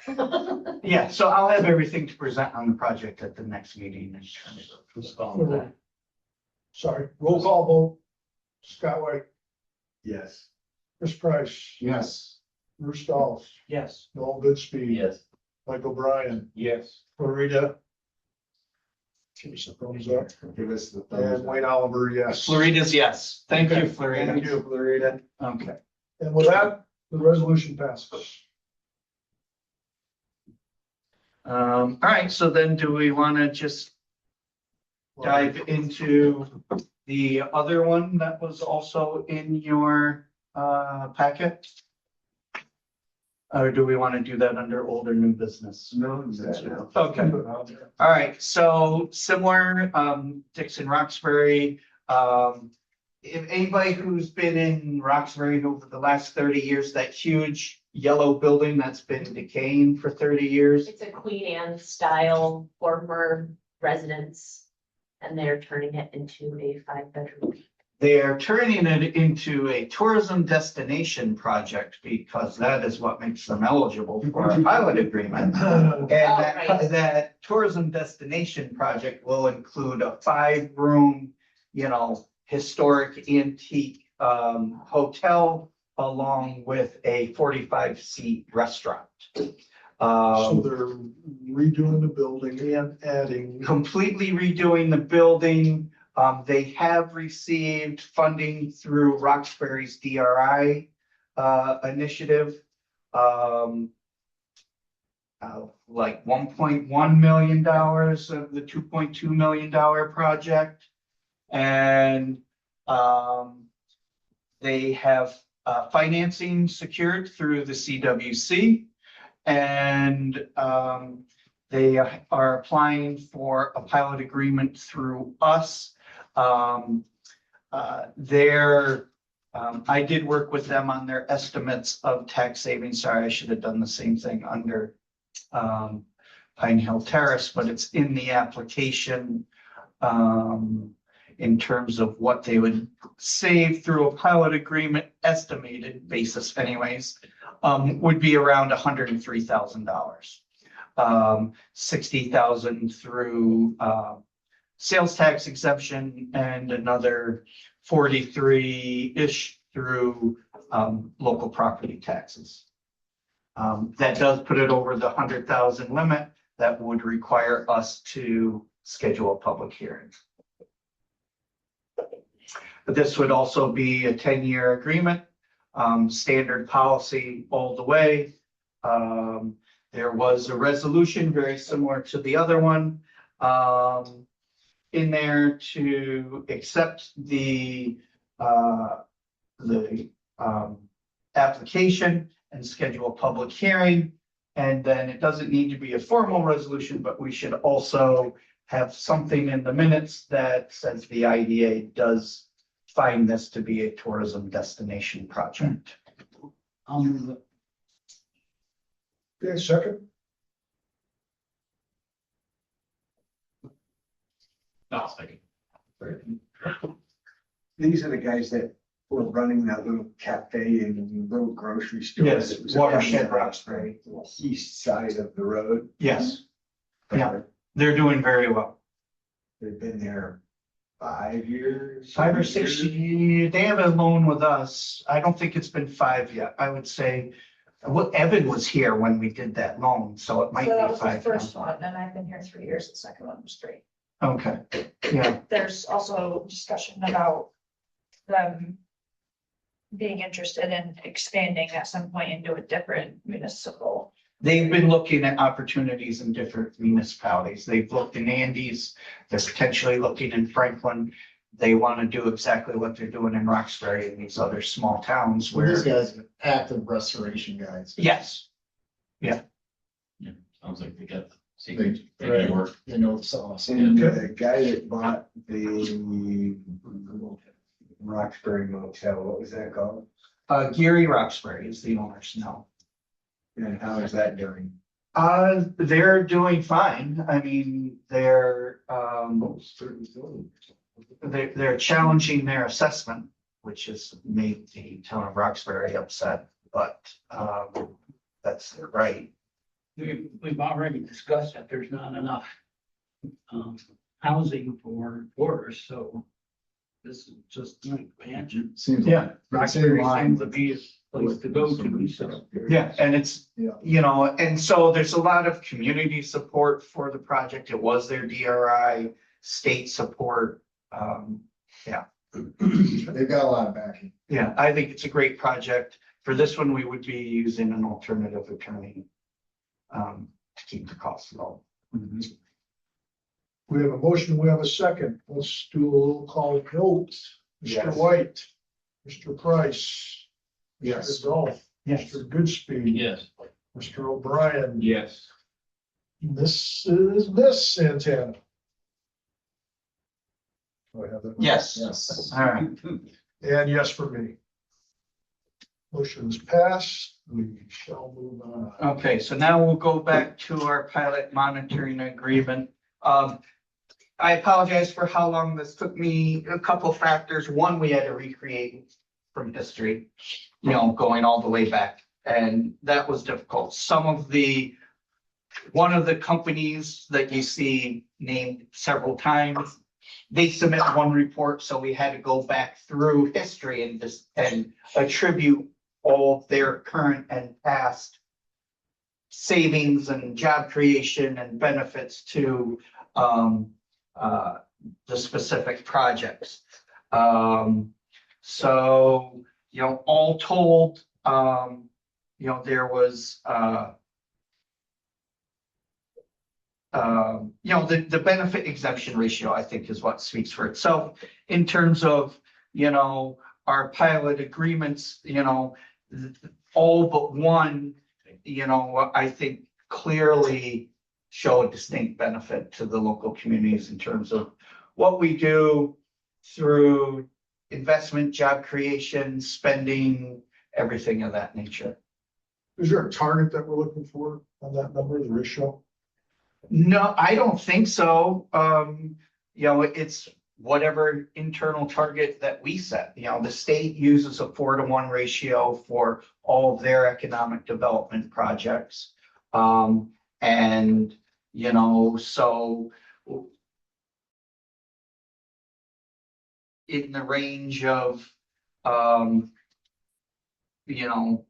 Yeah, so I'll have everything to present on the project at the next meeting in terms of who's calling that. Sorry, roll call vote. Scott White, Yes. Chris Price, Yes. Bruce Stolz, Yes. Noel Goodspeed. Yes. Michael Bryan, Yes. Florida. Give us a thumbs up. Give us the thumbs And up. Wayne Oliver, yes. Florida's yes. Thank you, Okay, Florida. Thank you, Florida. Okay. And with that, the resolution passes. All right, so then do we want to just dive into the other one that was also in your packet? Or do we want to do that under old or new business? No, that's now. Okay. All right, so similar, Dixon Roxbury, if anybody who's been in Roxbury over the last 30 years, that huge yellow building that's been decaying for 30 years. It's a Queen Anne style former residence, and they're turning it into a 5-bedroom. They are turning it into a tourism destination project because that is what makes them eligible for a pilot agreement. And right. that tourism destination project will include a 5-room, historic antique hotel along with a 45-seat restaurant. So they're redoing the building and adding. Completely redoing the building. They have received funding through Roxbury's DRI initiative. Like $1.1 million of the $2.2 million project. And they have financing secured through the CWC. And they are applying for a pilot agreement through us. I did work with them on their estimates of tax savings. Sorry, I should have done the same thing under Pine Hill Terrace, but it's in the application in terms of what they would save through a pilot agreement, estimated basis anyways, would be around $103,000. 60,000 through sales tax exemption and another 43-ish through local property taxes. That does put it over the 100,000 limit that would require us to schedule a public hearing. But this would also be a 10-year agreement, standard policy all the way. There was a resolution very similar to the other one in there to accept the application and schedule a public hearing. And then it doesn't need to be a formal resolution, but we should also have something in the minutes that says the IDA does find this to be a tourism destination project. Um, Okay, second, No, second. These are the guys that were running that little cafe and little grocery store. Yes, that was Watershed on the Roxbury. East side of the road. Yes, yeah, they're doing very well. They've been there 5 years. 5 or 6 years, they have a loan with us. I don't think it's been 5 yet. I would say, well, Evan was here when we did that loan, so it might So that be was the 5 first now. one, and I've been here 3 years, the second one was 3. Okay, yeah, There's also discussion about them being interested in expanding at some point into a different municipal. they've been looking at opportunities in different municipalities. They've looked in Andes, they're potentially looking in Franklin. They want to do exactly what they're doing in Roxbury and these other small towns These where, guys are active restoration guys. yes, Sounds like they got. They work. They know the sauce. And the guy that bought the Roxbury Motel, what was that called? Gary Roxbury is the owners now. And how is that doing? They're doing fine. I mean, they're challenging their assessment, which has made the town of Roxbury upset, but, that's their right. we've already discussed that there's not enough housing for tourists, so this is just an expansion. Seems Yeah. like it's in Roxbury line seems to with be a place to go to, so. Yeah, and it's, Yeah. you know, and so there's a lot of community support for the project. It was their DRI, state support. They've got a lot of backing. Yeah, I think it's a great project. For this one, we would be using an alternative attorney to keep the costs low. we have a motion, we have a second, let's do a roll call vote. Mr. Yes. White, Mr. Price. Yes. Mr. Golf. Yes. Mr. Goodspeed. Yes. Mr. O'Brien. Yes. This is Miss Santana. Do I have that? Yes. Yes. All right. And yes for me. Motion is passed, we shall move on. Okay, so now we'll go back to our pilot monitoring agreement. I apologize for how long this took me. A couple factors. One, we had to recreate from history, you know, going all the way back. And that was difficult. One of the companies that you see named several times, they submit one report, so we had to go back through history and attribute all of their current and past savings and job creation and benefits to the specific projects. So, you know, all told, you know, there was, you know, the benefit exemption ratio, I think, is what speaks for itself in terms of, you know, our pilot agreements, you know, all but one, you know, I think clearly show a distinct benefit to the local communities in terms of what we do through investment, job creation, spending, everything of that nature. Is there a target that we're looking for on that number, the ratio? No, I don't think so. You know, it's whatever internal target that we set. You know, the state uses a 4-to-1 ratio for all of their economic development projects. And, you know, so in the range of, you know,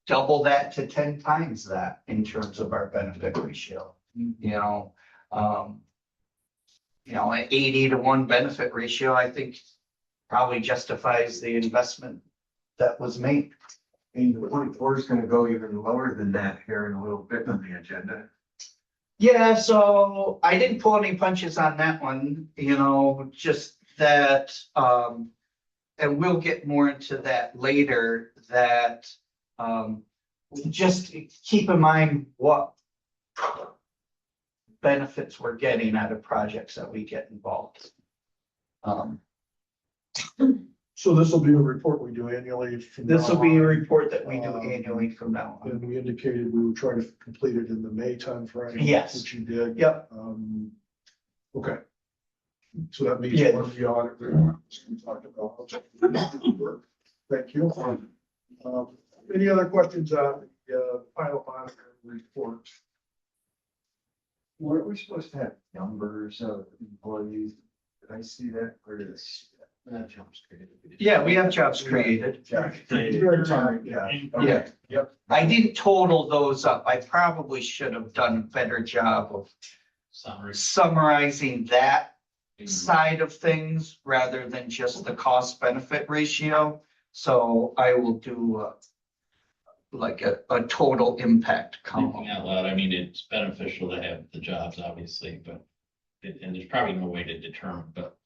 double that to 10 times that in terms of our benefit ratio. You know, an 80-to-1 benefit ratio, I think probably justifies the investment that was made. And the 24 is gonna go even lower than that here in a little bit on the agenda. Yeah, so I didn't pull any punches on that one, you know, just that, and we'll get more into that later, that Just keep in mind what benefits we're getting out of projects that we get involved. So this will be a report we do annually. from This will now be a on. report that we do annually from now on. And we indicated we would try to complete it in the May timeframe. Yes. Which you did. Yep. Okay. So that means Yeah. one of the audit reports we talked about. Thank you. Any other questions on the final monitor report? Weren't we supposed to have numbers of employees? Did I see that? Where did I see that? Yeah, we have jobs created. Yeah. Yeah. Yep. I didn't total those up. I probably should have done a better job of Summary. summarizing that side of things rather than just the cost benefit ratio. So I will do like a total impact Thinking column. out loud, I mean, it's beneficial to have the jobs, obviously, but, and there's probably no way to determine, but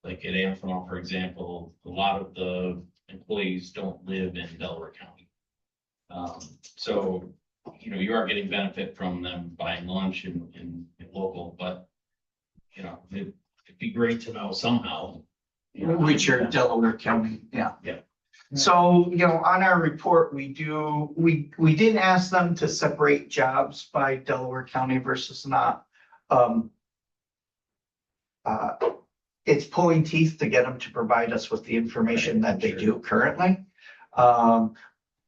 like at Amphenol, for example, a lot of the employees don't live in Delaware County. So, you know, you are getting benefit from them buying lunch in local, but, you know, it'd be great to know somehow. You know, Which are Delaware County, yeah. Yeah. So, you know, on our report, we didn't ask them to separate jobs by Delaware County versus not. It's pulling teeth to get them to provide us with the information that they do currently.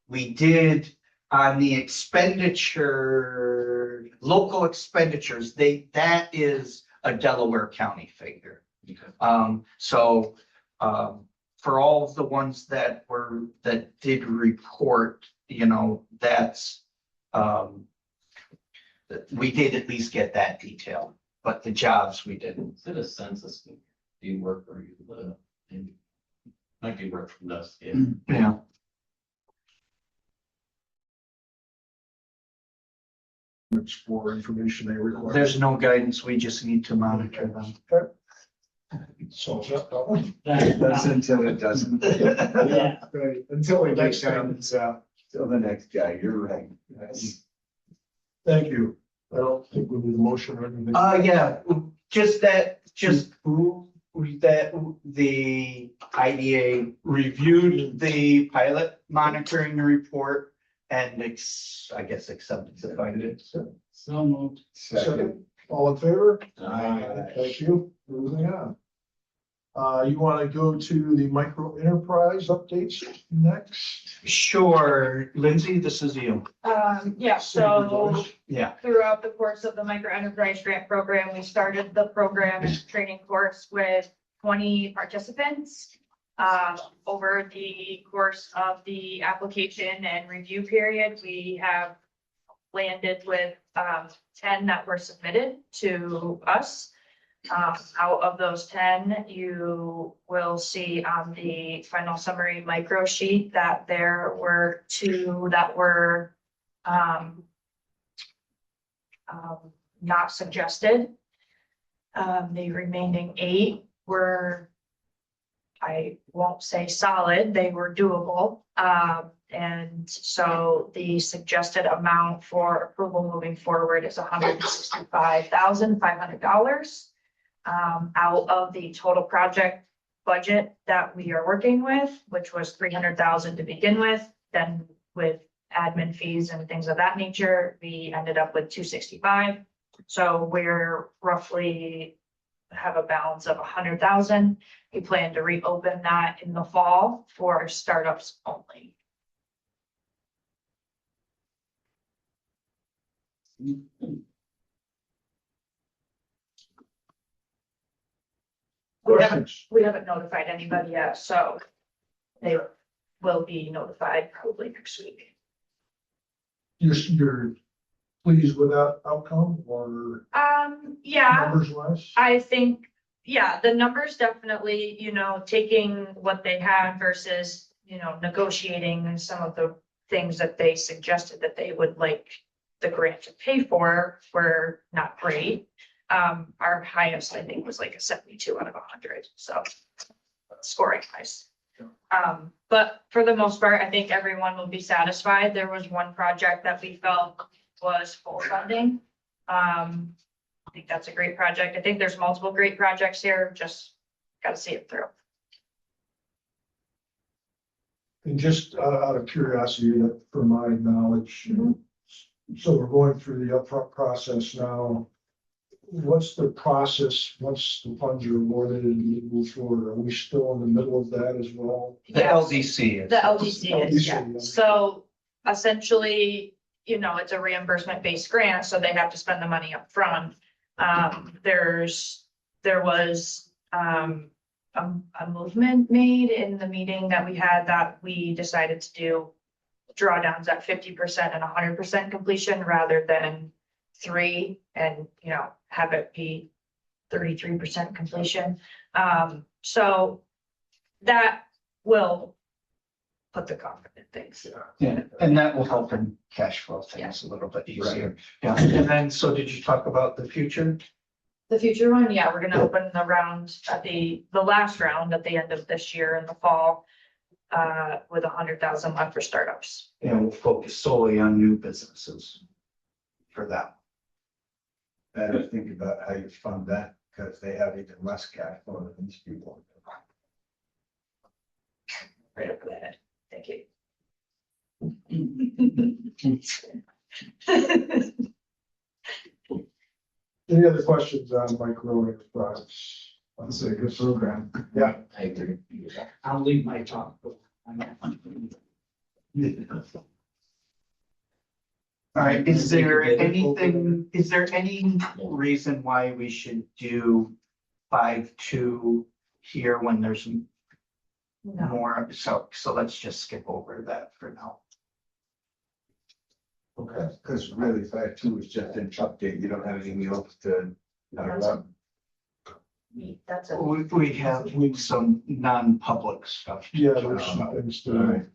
We did on the expenditure, local expenditures, that is a Delaware County figure. So, for all of the ones that did report, you know, that's, we did at least get that detail, but the jobs we didn't. Is it a census? Do you work where you live? And might be work from us, yeah. Yeah. It's for information they require. There's no guidance, we just need to monitor them. So that problem. That's until it doesn't. Yeah. Right, until we get Next time. guidance out, till the next guy, you're right. Thank you. I don't think we need a motion or anything. Yeah, just that the IDA reviewed the pilot monitoring report and I guess accepted the findings. So moved. Second, all in favor? Aye. Thank you. Moving on. You want to go to the micro enterprise updates next? Sure, Lindsay, this is you. Yeah, so Yeah. throughout the course of the micro enterprise grant program, we started the program training course with 20 participants. Over the course of the application and review period, we have landed with 10 that were submitted to us. Out of those 10, you will see on the final summary micro sheet that there were 2 that were not suggested. The remaining 8 were, I won't say solid, they were doable. And so the suggested amount for approval moving forward is $165,500. Out of the total project budget that we are working with, which was $300,000 to begin with, then with admin fees and things of that nature, we ended up with $265,000. So we're roughly have a balance of $100,000. We plan to reopen that in the fall for startups only. We haven't notified anybody yet, so they will be notified probably next week. You're pleased with that outcome or Yeah, numbers wise? I think, yeah, the numbers definitely, you know, taking what they had versus, you know, negotiating some of the things that they suggested that they would like the grant to pay for were not great. Our highest, I think, was like a 72 out of 100, so scoring nice. But for the most part, I think everyone will be satisfied. There was one project that we felt was full funding. I think that's a great project. I think there's multiple great projects here, just gotta see it through. And just out of curiosity, for my knowledge, so we're going through the upfront process now. What's the process once the funds are awarded and we move forward? Are we still in the middle of that as well? The Yes. LDC is. The LDC is, yeah. LDC, yeah. So essentially, it's a reimbursement-based grant, so they have to spend the money up front. There was a movement made in the meeting that we had that we decided to do drawdowns at 50% and 100% completion rather than 3 and, have it be 33% completion. So that will put the comfort in things. Yeah, and that will help in cash flow things a little bit easier. Yeah, and then, so did you talk about the future? The future one, yeah, we're gonna open the round at the last round at the end of this year in the fall, with 100,000 left for startups. And we'll focus solely on new businesses for that. Better think about how you fund that, because they have even less cash flow than these people. Right up the head. Thank you. Any other questions on micro enterprise? That's a good program. Yeah. I agree. I'll leave my talk. All right, is there any reason why we should do 5.2 here when there's No, more? So let's just skip over that for now. Okay, because really 5.2 is just an update. You don't have anything else to talk about. that's a. We have some non-public stuff. Yeah, there's some things to. Alright.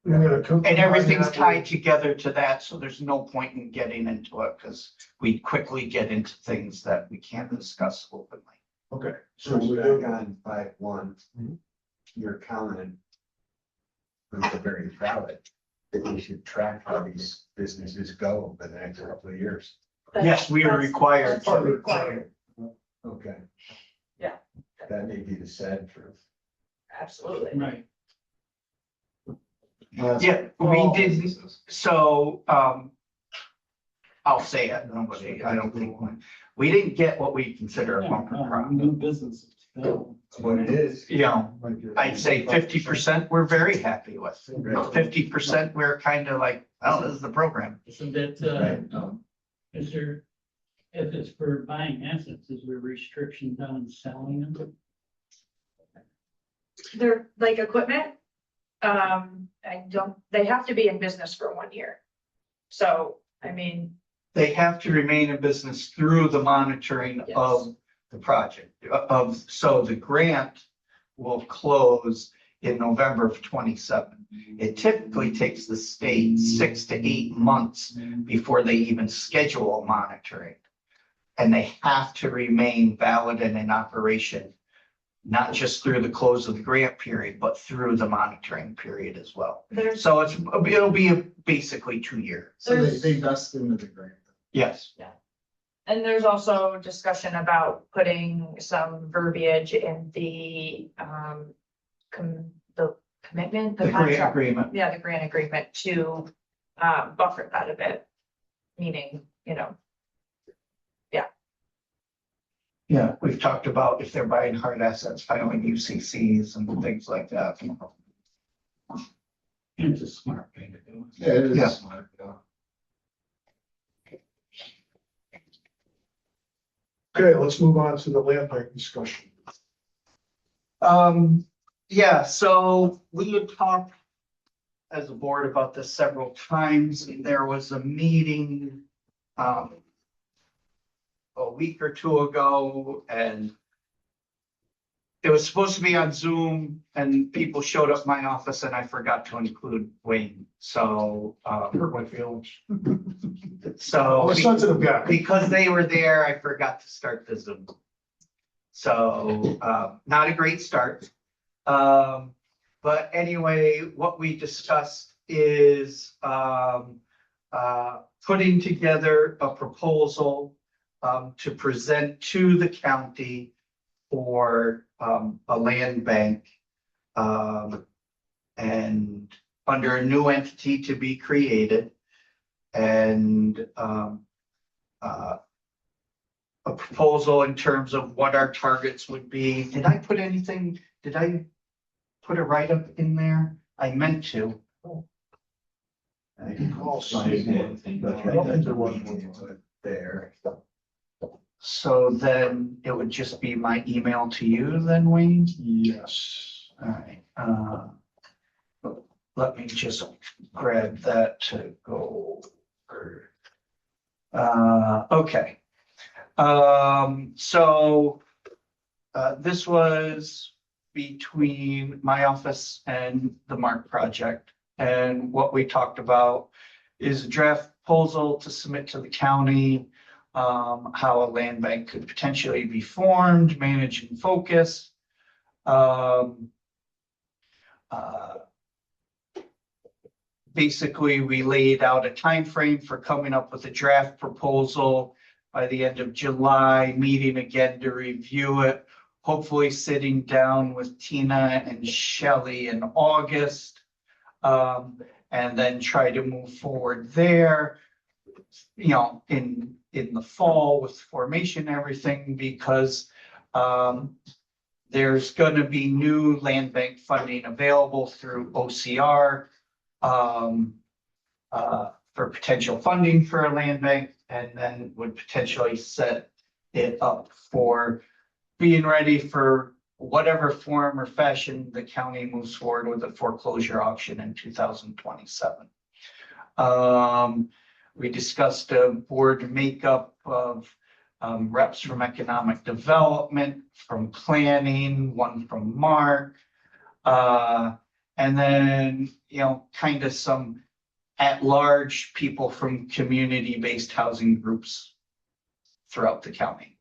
And everything's tied together to that, so there's no point in getting into it, because we quickly get into things that we can't discuss openly. Okay, So so we're back on 5.1. Mhm. Your comment was very valid, that we should track how these businesses go over the next couple of years. Yes, we are required That's to. required, Okay. Yeah. That may be the sad truth. absolutely. Right. Yeah, we did, so, I'll say it, nobody, I don't think, we didn't get what we consider a bumper crop. New businesses. That's what it is. You know, I'd say 50% we're very happy with. 50% we're kind of like, oh, this is the program. Isn't it, is there, if it's for buying assets, is there restrictions on selling them? They're like equipment. They have to be in business for 1 year. So, I mean, They have to remain in business through the monitoring Yes. of the project, so the grant will close in November of 27. It typically takes the state 6 to 8 months before they even schedule monitoring. And they have to remain valid and in operation, not just through the close of the grant period, but through the monitoring period as well. there's, So it'll be basically 2 years. So they invest into the grant. Yes. and there's also discussion about putting some verbiage in the, the commitment, The the grant contract. agreement. Yeah, the grant agreement to, buffer that a bit. Meaning, Yeah, we've talked about if they're buying hard assets, filing UCCs and things like that. It's a smart thing to do. Yeah, it is Yeah. smart, yeah. Okay, let's move on to the land bank discussion. Yeah, so we had talked as a board about this several times, and there was a meeting, a week or two ago, and it was supposed to be on Zoom, and people showed up my office, and I forgot to include Wayne, so, Hurt my feelings. so. I'm a sensitive guy. Because they were there, I forgot to start the Zoom. So, not a great start. But anyway, what we discussed is, putting together a proposal, to present to the county for, a land bank. And under a new entity to be created. And, a proposal in terms of what our targets would be. Did I put anything, did I put a write-up in there? I meant to. I can call I don't think there was one. there. So then it would just be my email to you then, Wayne? Yes. All right, let me just grab that to go over. Okay. So, this was between my office and the Mark Project. And what we talked about is a draft proposal to submit to the county, how a land bank could potentially be formed, managed and focused. Basically, we laid out a time frame for coming up with a draft proposal by the end of July, meeting again to review it. Hopefully sitting down with Tina and Shelley in August. And then try to move forward there, you know, in the fall with formation and everything, because there's gonna be new land bank funding available through OCR. For potential funding for a land bank, and then would potentially set it up for being ready for whatever form or fashion the county moves forward with a foreclosure auction in 2027. We discussed a board makeup of reps from economic development, from planning, one from Mark. And then, you know, kind of some at-large people from community-based housing groups throughout the county.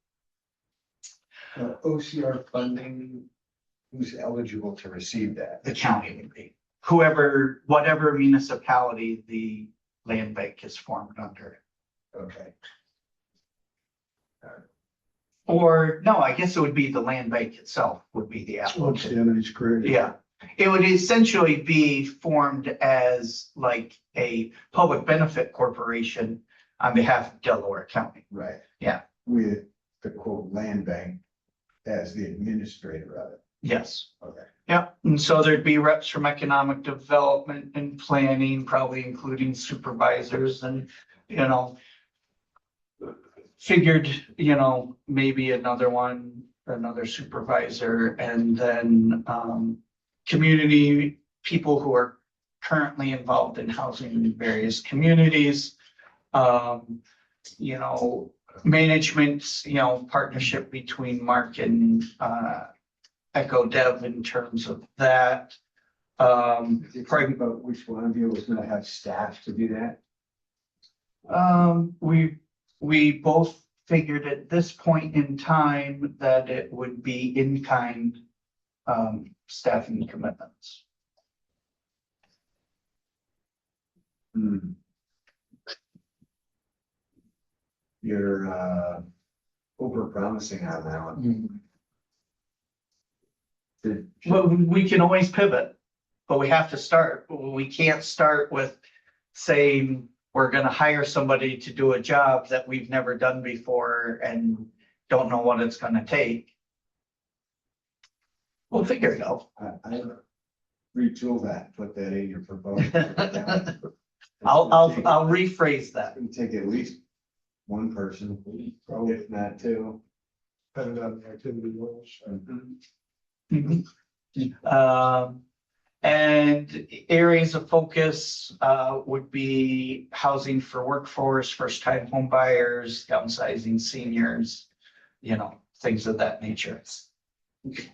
OCR funding, who's eligible to receive that? The county would be, whoever, whatever municipality the land bank is formed under. Okay. Or, no, I guess it would be the land bank itself would be the Once applicant. the entity's created. Yeah, it would essentially be formed as like a public benefit corporation on behalf of Delaware County. Right. Yeah. With the quote land bank as the administrator of it. Yes. Okay. Yeah, and so there'd be reps from economic development and planning, probably including supervisors and, you know, figured, you know, maybe another supervisor, and then community people who are currently involved in housing in various communities. You know, management, you know, partnership between Mark and Echo Dev in terms of that. Did you talk about which one of you was gonna have staff to do that? We both figured at this point in time that it would be in-kind staffing commitments. Hmm. You're over promising on that one. Well, we can always pivot, but we have to start. We can't start with saying we're gonna hire somebody to do a job that we've never done before and don't know what it's gonna take. We'll figure it out. I retool that, put that in your proposal. I'll rephrase that. It'll take at least one person, if not two. Depending on the activity levels. And areas of focus would be housing for workforce, first-time home buyers, downsizing seniors, you know, things of that nature. You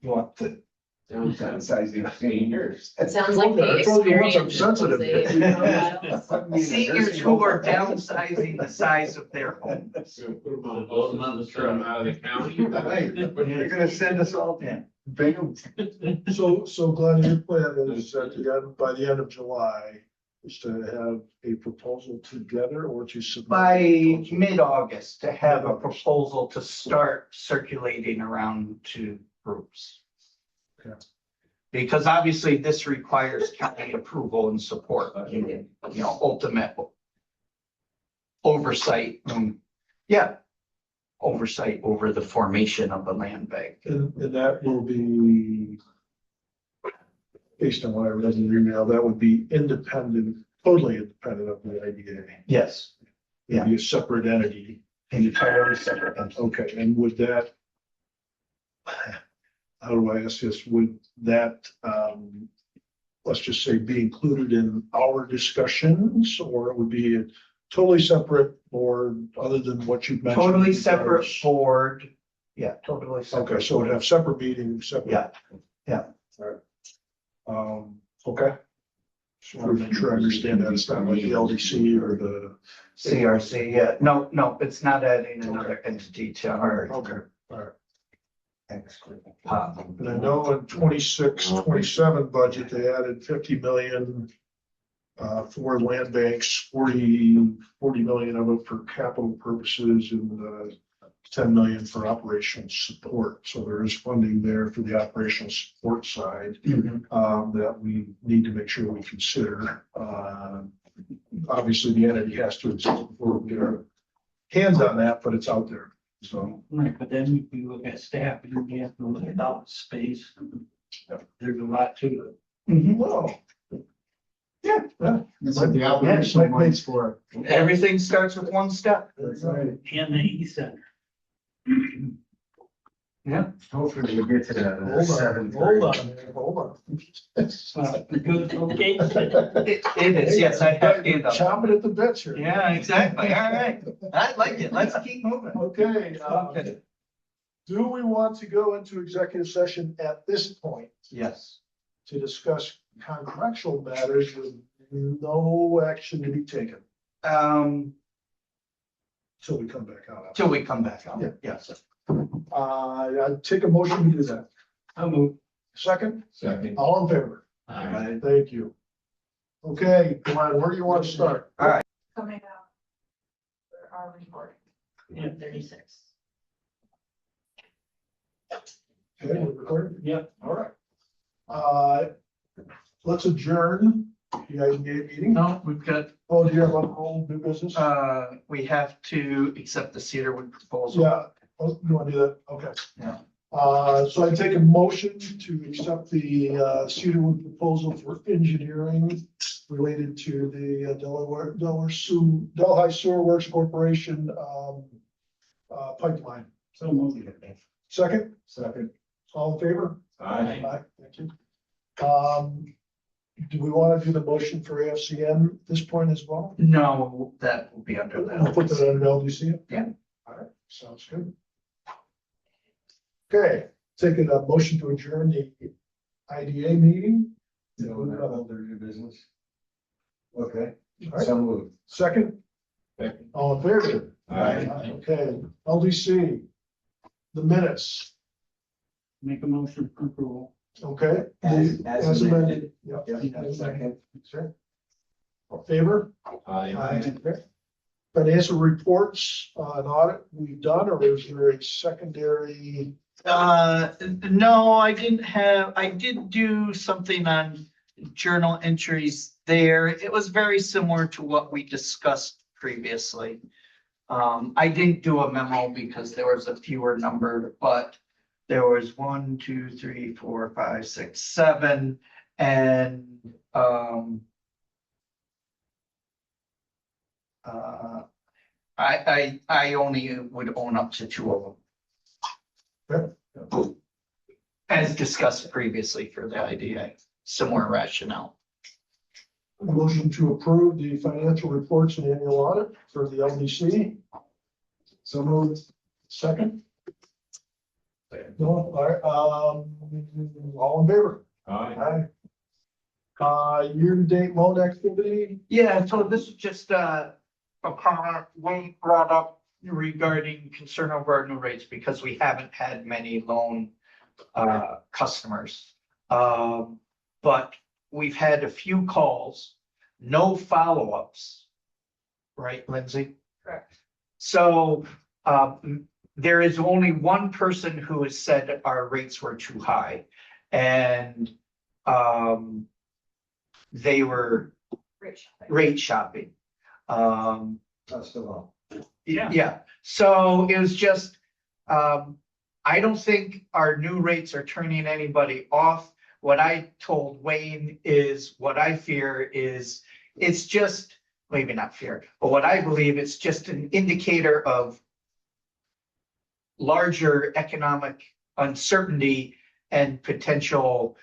want the downsizing seniors. It sounds like the I told you once I'm experience. sensitive. Seniors who are downsizing the size of their home. So put them on both months, turn them out of the county. Right, but you're gonna send us all in. Bam. So Glenn, your plan is at the end, by the end of July, is to have a proposal together or to submit? By a proposal? mid-August to have a Mid-August. proposal to start circulating around to groups. Okay. Because obviously this requires county approval and support, ultimate oversight, oversight over the formation of the land bank. And that will be, based on what I read in your email, that would be independent, totally independent of the IDA. Yes, It'd be a separate entity. entirely separate. Okay, and would that, how do I ask this, would that, let's just say, be included in our discussions, or it would be a totally separate board, other than what you've mentioned? Totally separate board. Yeah, totally separate. Okay, so it'd have separate meetings, separate. Yeah. Okay. Just want to make sure I understand that. It's not like the LDC or the. CRC, yeah. No, it's not adding another entity to our. Okay, all right. Uh, And I know in 26-27 budget, they added 50 million for land banks, 40 million of it for capital purposes and 10 million for operational support. So there is funding there for the operational support side that we need to make sure we consider. Obviously, the entity has to exist before we get our hands on that, but it's out there. So, Right, but then if you look at staff, you have to look at office space. There's a lot to it. well, It's like the operational money's for it. Everything starts with one step. that's right. And the E-Center. Yeah. Hopefully we get to that. Hold on. Good, okay. It is, yes, I have hand up. Chomping at the bits here. Yeah, exactly. All right. I like it. Let's keep moving. Okay, Okay. do we want to go into executive session at this point Yes. to discuss contractual matters with no action to be taken till we come back out? Till we come back on. Yeah. Yes. I'd take a motion to do that. I'll move. Second, Second. all in favor? All right. Thank you. Okay, Glenn, where do you want to start? Coming out. For our report. Yeah. 36. Okay, we're recording? Yep. All right. Let's adjourn the IDA meeting. No, we've got, Oh, do you have a whole new business? we have to accept the Cedarwood proposal. Yeah, oh, you want to do that? Okay. Yeah. So I take a motion to accept the Cedarwood proposal for engineering related to the Delhi Sewer Works Corporation pipeline. So moved. Second, Second. all in favor? Aye. Thank you. Do we want to do the motion for AFCM at this point as well? No, that will be under We'll put that that. under LDC? Yeah. All right, sounds good. Okay, taking a motion to adjourn the IDA meeting. No, not under new business. Okay, All right, so moved. second, Second. all in favor? Aye. Okay, LDC, the minutes, Make a motion for approval. okay? As amended. Yep. Yeah, second. Sure. All in favor? Aye. Okay. Financial reports, an audit we've done, or is there a secondary? No, I did do something on journal entries there. It was very similar to what we discussed previously. I didn't do a memo because there was a fewer number, but there was 1, 2, 3, 4, 5, 6, 7, and I only would own up to 2 of them. As discussed previously for the IDA, similar rationale. Motion to approve the financial reports and annual audit for the LDC. So moved. Second. No, all right, all in favor? Aye. Year-to-date loan activity, Yeah, so this is just a comment we brought up regarding concern over our new rates because we haven't had many loan customers. But we've had a few calls, no follow-ups. Right, Lindsay? Correct. So, there is only one person who has said our rates were too high. And, they were rate shopping. That's all. Yeah, so it was just, I don't think our new rates are turning anybody off. What I told Wayne is, what I fear is, it's just, maybe not fear, but what I believe it's just an indicator of larger economic uncertainty and potential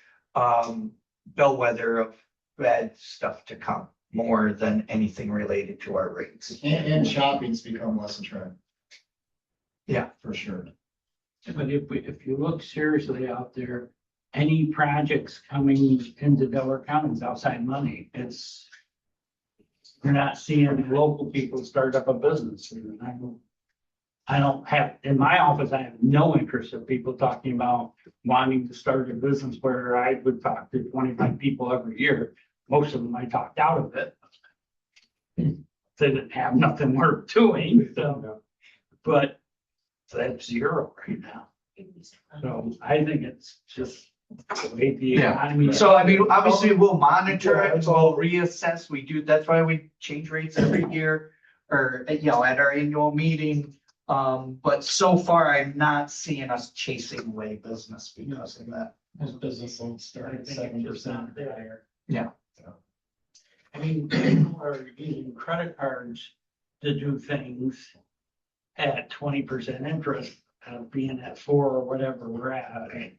bellwether of bad stuff to come, more than anything related to our rates. And shopping's become less attractive. Yeah. For sure. But if you look seriously out there, any projects coming into Delaware County is outside money. You're not seeing local people start up a business. I don't have, in my office, I have no interest in people talking about wanting to start a business where I would talk to 25 people every year. Most of them I talked out of it. They didn't have nothing worth doing, so, but that's zero right now. So I think it's just the way the economy. So I mean, obviously we'll monitor it, we'll reassess, we do, that's why we change rates every year. Or, you know, at our annual meeting, but so far I'm not seeing us chasing away business because of that. Most business loans start at 7% higher. Yeah. I mean, people are using credit cards to do things at 20% interest, being at 4 or whatever we're at. I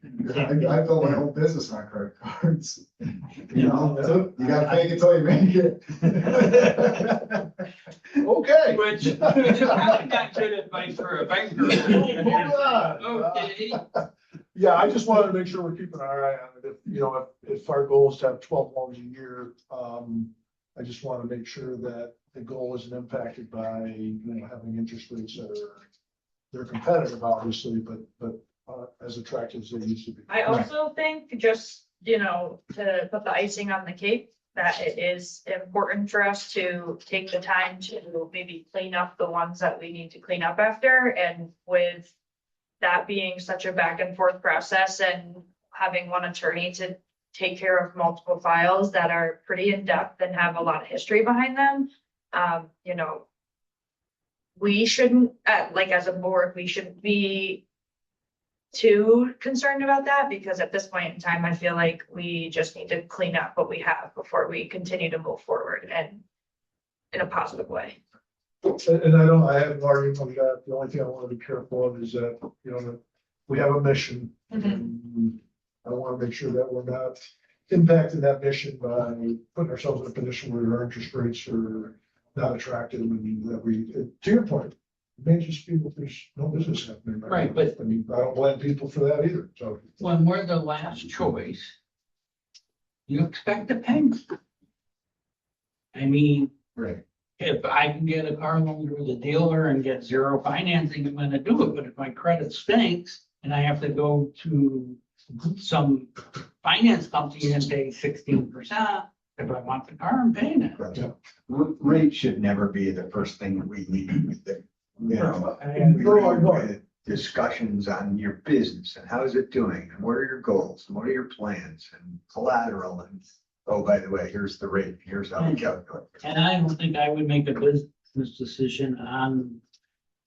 built my own business on credit cards. You know, so you gotta fake it till you make it. Okay. Which is probably not good advice for a banker. Okay. Yeah, I just wanted to make sure we're keeping our eye on it. If, you know, if our goal is to have 12 loans a year, I just want to make sure that the goal isn't impacted by, you know, having interest rates that are, they're competitive, obviously, but as attractive as they used to be. I also think just, you know, to put the icing on the cake, that it is important for us to take the time to maybe clean up the ones that we need to clean up after. And with that being such a back and forth process and having one attorney to take care of multiple files that are pretty in depth and have a lot of history behind them, you know, we shouldn't, like as a board, we shouldn't be too concerned about that, because at this point in time, I feel like we just need to clean up what we have before we continue to move forward and in a positive way. And I have an argument on that. The only thing I want to be careful of is that, you know, we have a mission. And I want to make sure that we're not impacting that mission by putting ourselves in a position where our interest rates are not attractive, and that we, to your point, it may just be that there's no business happening. Right, but I mean, I don't blame people for that either, so. when we're the last choice, you expect to pay. I mean, Right. if I can get a car loan through the dealer and get zero financing, I'm gonna do it, but if my credit stinks and I have to go to some finance company and pay 16%, if I want the car, I'm paying it. Yeah. Rate should never be the first thing that we lead with. You know, And we lead with discussions on your business and how is it doing and what are your goals and what are your plans and collateral and, oh, by the way, here's the rate, here's how we calculate. I don't think I would make a business decision on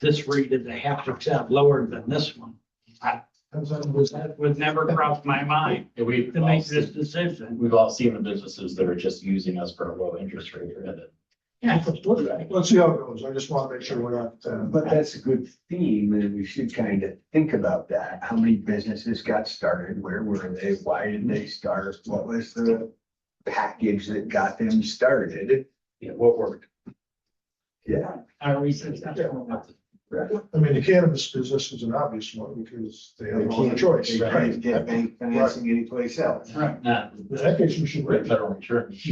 this rate at 0.5% lower than this one. That would never cross my mind Yeah, we've to all make this seen- decision. we've all seen the businesses that are just using us for a low interest rate or that. Yeah. Let's see how it goes. I just want to make sure we're not. But that's a good theme, and we should kind of think about that. How many businesses got started? Where were they? Why did they start? What was the package that got them started? Yeah, what worked? Yeah. Our research. I mean, the cannabis business is an obvious one because they have no other choice. They can't get bank financing anyplace else. Right. Nah, In that case, we should. federal insurance.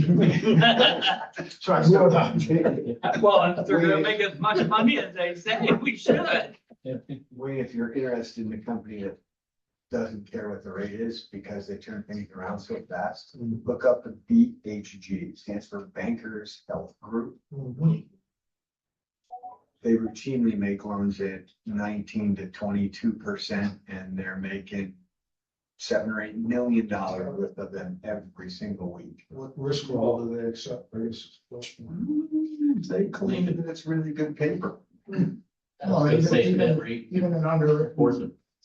So I still not. Well, if they're gonna make as much money as they say, we should. Wayne, if you're interested in a company that doesn't care what the rate is because they turn things around so fast. Look up the BHG, stands for Bankers Health Group. They routinely make loans at 19 to 22%, and they're making $7 or $8 million worth of them every single week. What risk level do they accept? They claim that it's really good paper. Well, even an under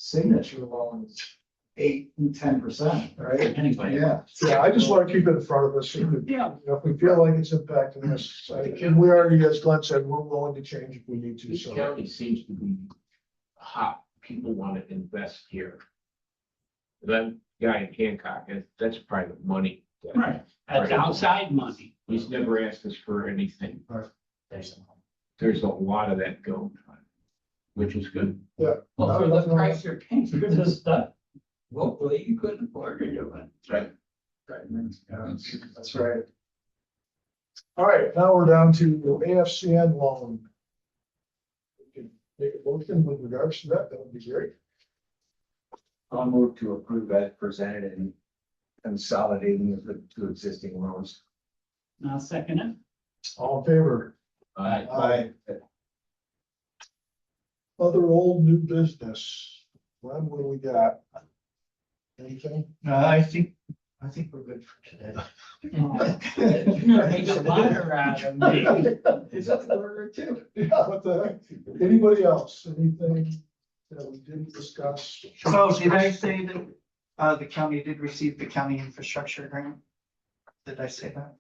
signature loan is 8 and 10%, right? Anyway. Yeah. Yeah, I just want to keep it in front of us. You Yeah. know, if we feel like it's impacting us, and we already, as Glenn said, we're willing to change if we need to, This so. county seems to be hot. People want to invest here. That guy in Hancock, that's private money. Right, that's outside money. He's never asked us for anything. There's There's a lot of that going on, which is good. Well, for the price you're paying for this stuff, locally, you couldn't afford to do it. Right. That's right. All right, now we're down to the AFCN loan. We can make a motion with regards to that, that would be great. I'll move to approve as presented and consolidating the two existing loans. I'll second it. All in favor? Aye. Other old new business. Glenn, what do we got? Anything? I think we're good for today. Make a butter out of me. Is that the burger too? Yeah, what the heck? Anybody else? Anything that we didn't discuss? So did I say that, the county did receive the county infrastructure grant? Did I say that?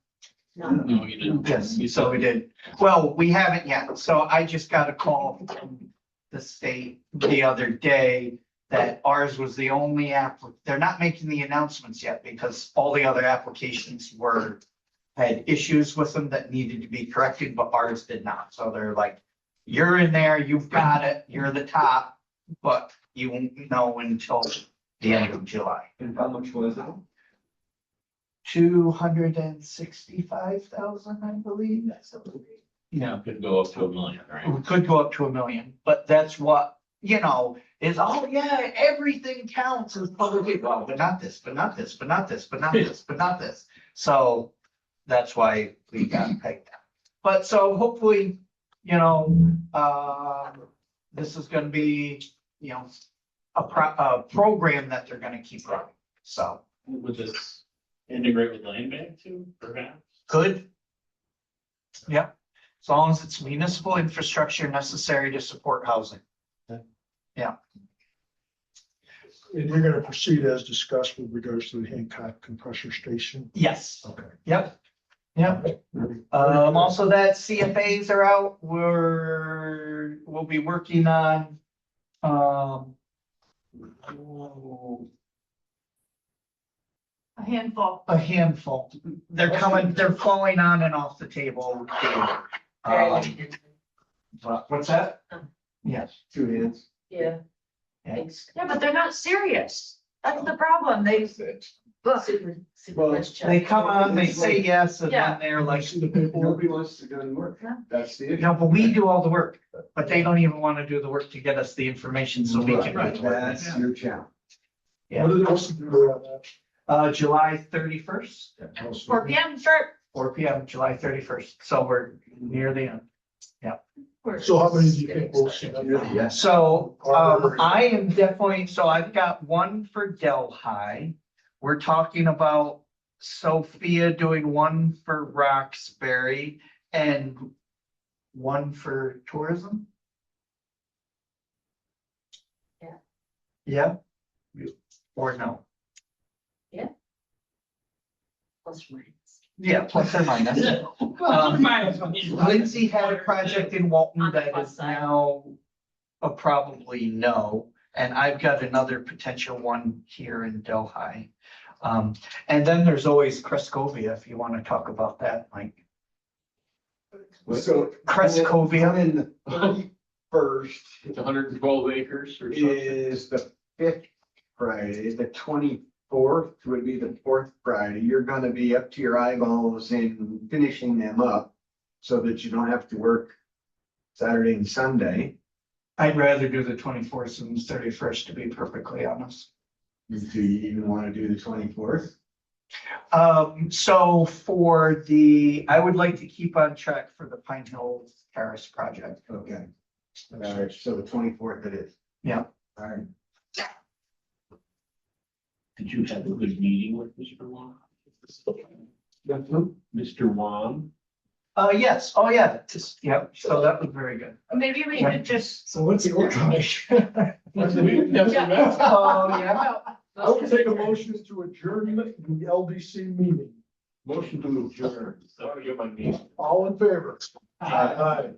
No, No, you didn't. Yes, so we did. Well, we haven't yet. So I just got a call from the state the other day that ours was the only they're not making the announcements yet because all the other applications had issues with them that needed to be corrected, but ours did not. So they're like, you're in there, you've got it, you're the top, but you won't know until the end of July. And how much was it? 265,000, I believe. Yeah. Could go up to $1 million, right? We could go up to $1 million, but that's what, is, oh yeah, everything counts as public, well, but not this, but not this, but not this, but not this, but not this. So that's why we got pegged down. But so hopefully, this is gonna be, a program that they're gonna keep running, so. Would this integrate with land bank too, perhaps? Could. Yep, as long as it's municipal infrastructure necessary to support housing. Yeah. And you're gonna proceed as discussed with regards to the Hancock compressor station? Yes. Okay. Yep. Yep. Also that CFAs are out, we'll be working on, A handful. a handful. They're falling on and off the table. What's that? Yes. 2 hands. yeah. Yeah. Thanks. Yeah, but they're not serious. That's the problem. Super Well, nice job. They come on, they say yes, and Yeah. then they're like, See the paperwork? Nobody wants to do any work. That's the issue. no, but we do all the work, but they don't even want to do the work to get us the information so we can. Right, that's your challenge. Yeah. What else did you do on that? July 31st, 4 PM, sure. 4 PM, July 31st. So we're near the end. So how many do you think we'll see? Yes. So, I am definitely, so I've got one for Delhi. We're talking about Sophia doing one for Roxbury and one for tourism. Yeah. Yeah? Or no? Plus or minus. Yeah, plus or minus. Lindsay had a project in Walton that is now a probably no, and I've got another potential one here in Delhi. And then there's always Crescovia, if you want to talk about that, Mike. So Crescovia in the 31st It's 112 acres or something. is the 5th Friday, the 24th would be the 4th Friday. You're gonna be up to your eyeballs in finishing them up so that you don't have to work Saturday and Sunday. I'd rather do the 24th and the 31st, to be perfectly honest. Do you even want to do the 24th? So I would like to keep on track for the Pine Hill Terrace project. Okay. All right, so the 24th it is. Yeah. All right. Did you have a good meeting with Mr. Wong? Mr. Wong? Yes, oh, yeah, yep, so that was very good. Maybe we could just. So what's he look like? We've never met. Oh, yeah. I would take a motion to adjourn the LDC meeting. Motion to adjourn. Oh, you're my niece. All in favor? Aye.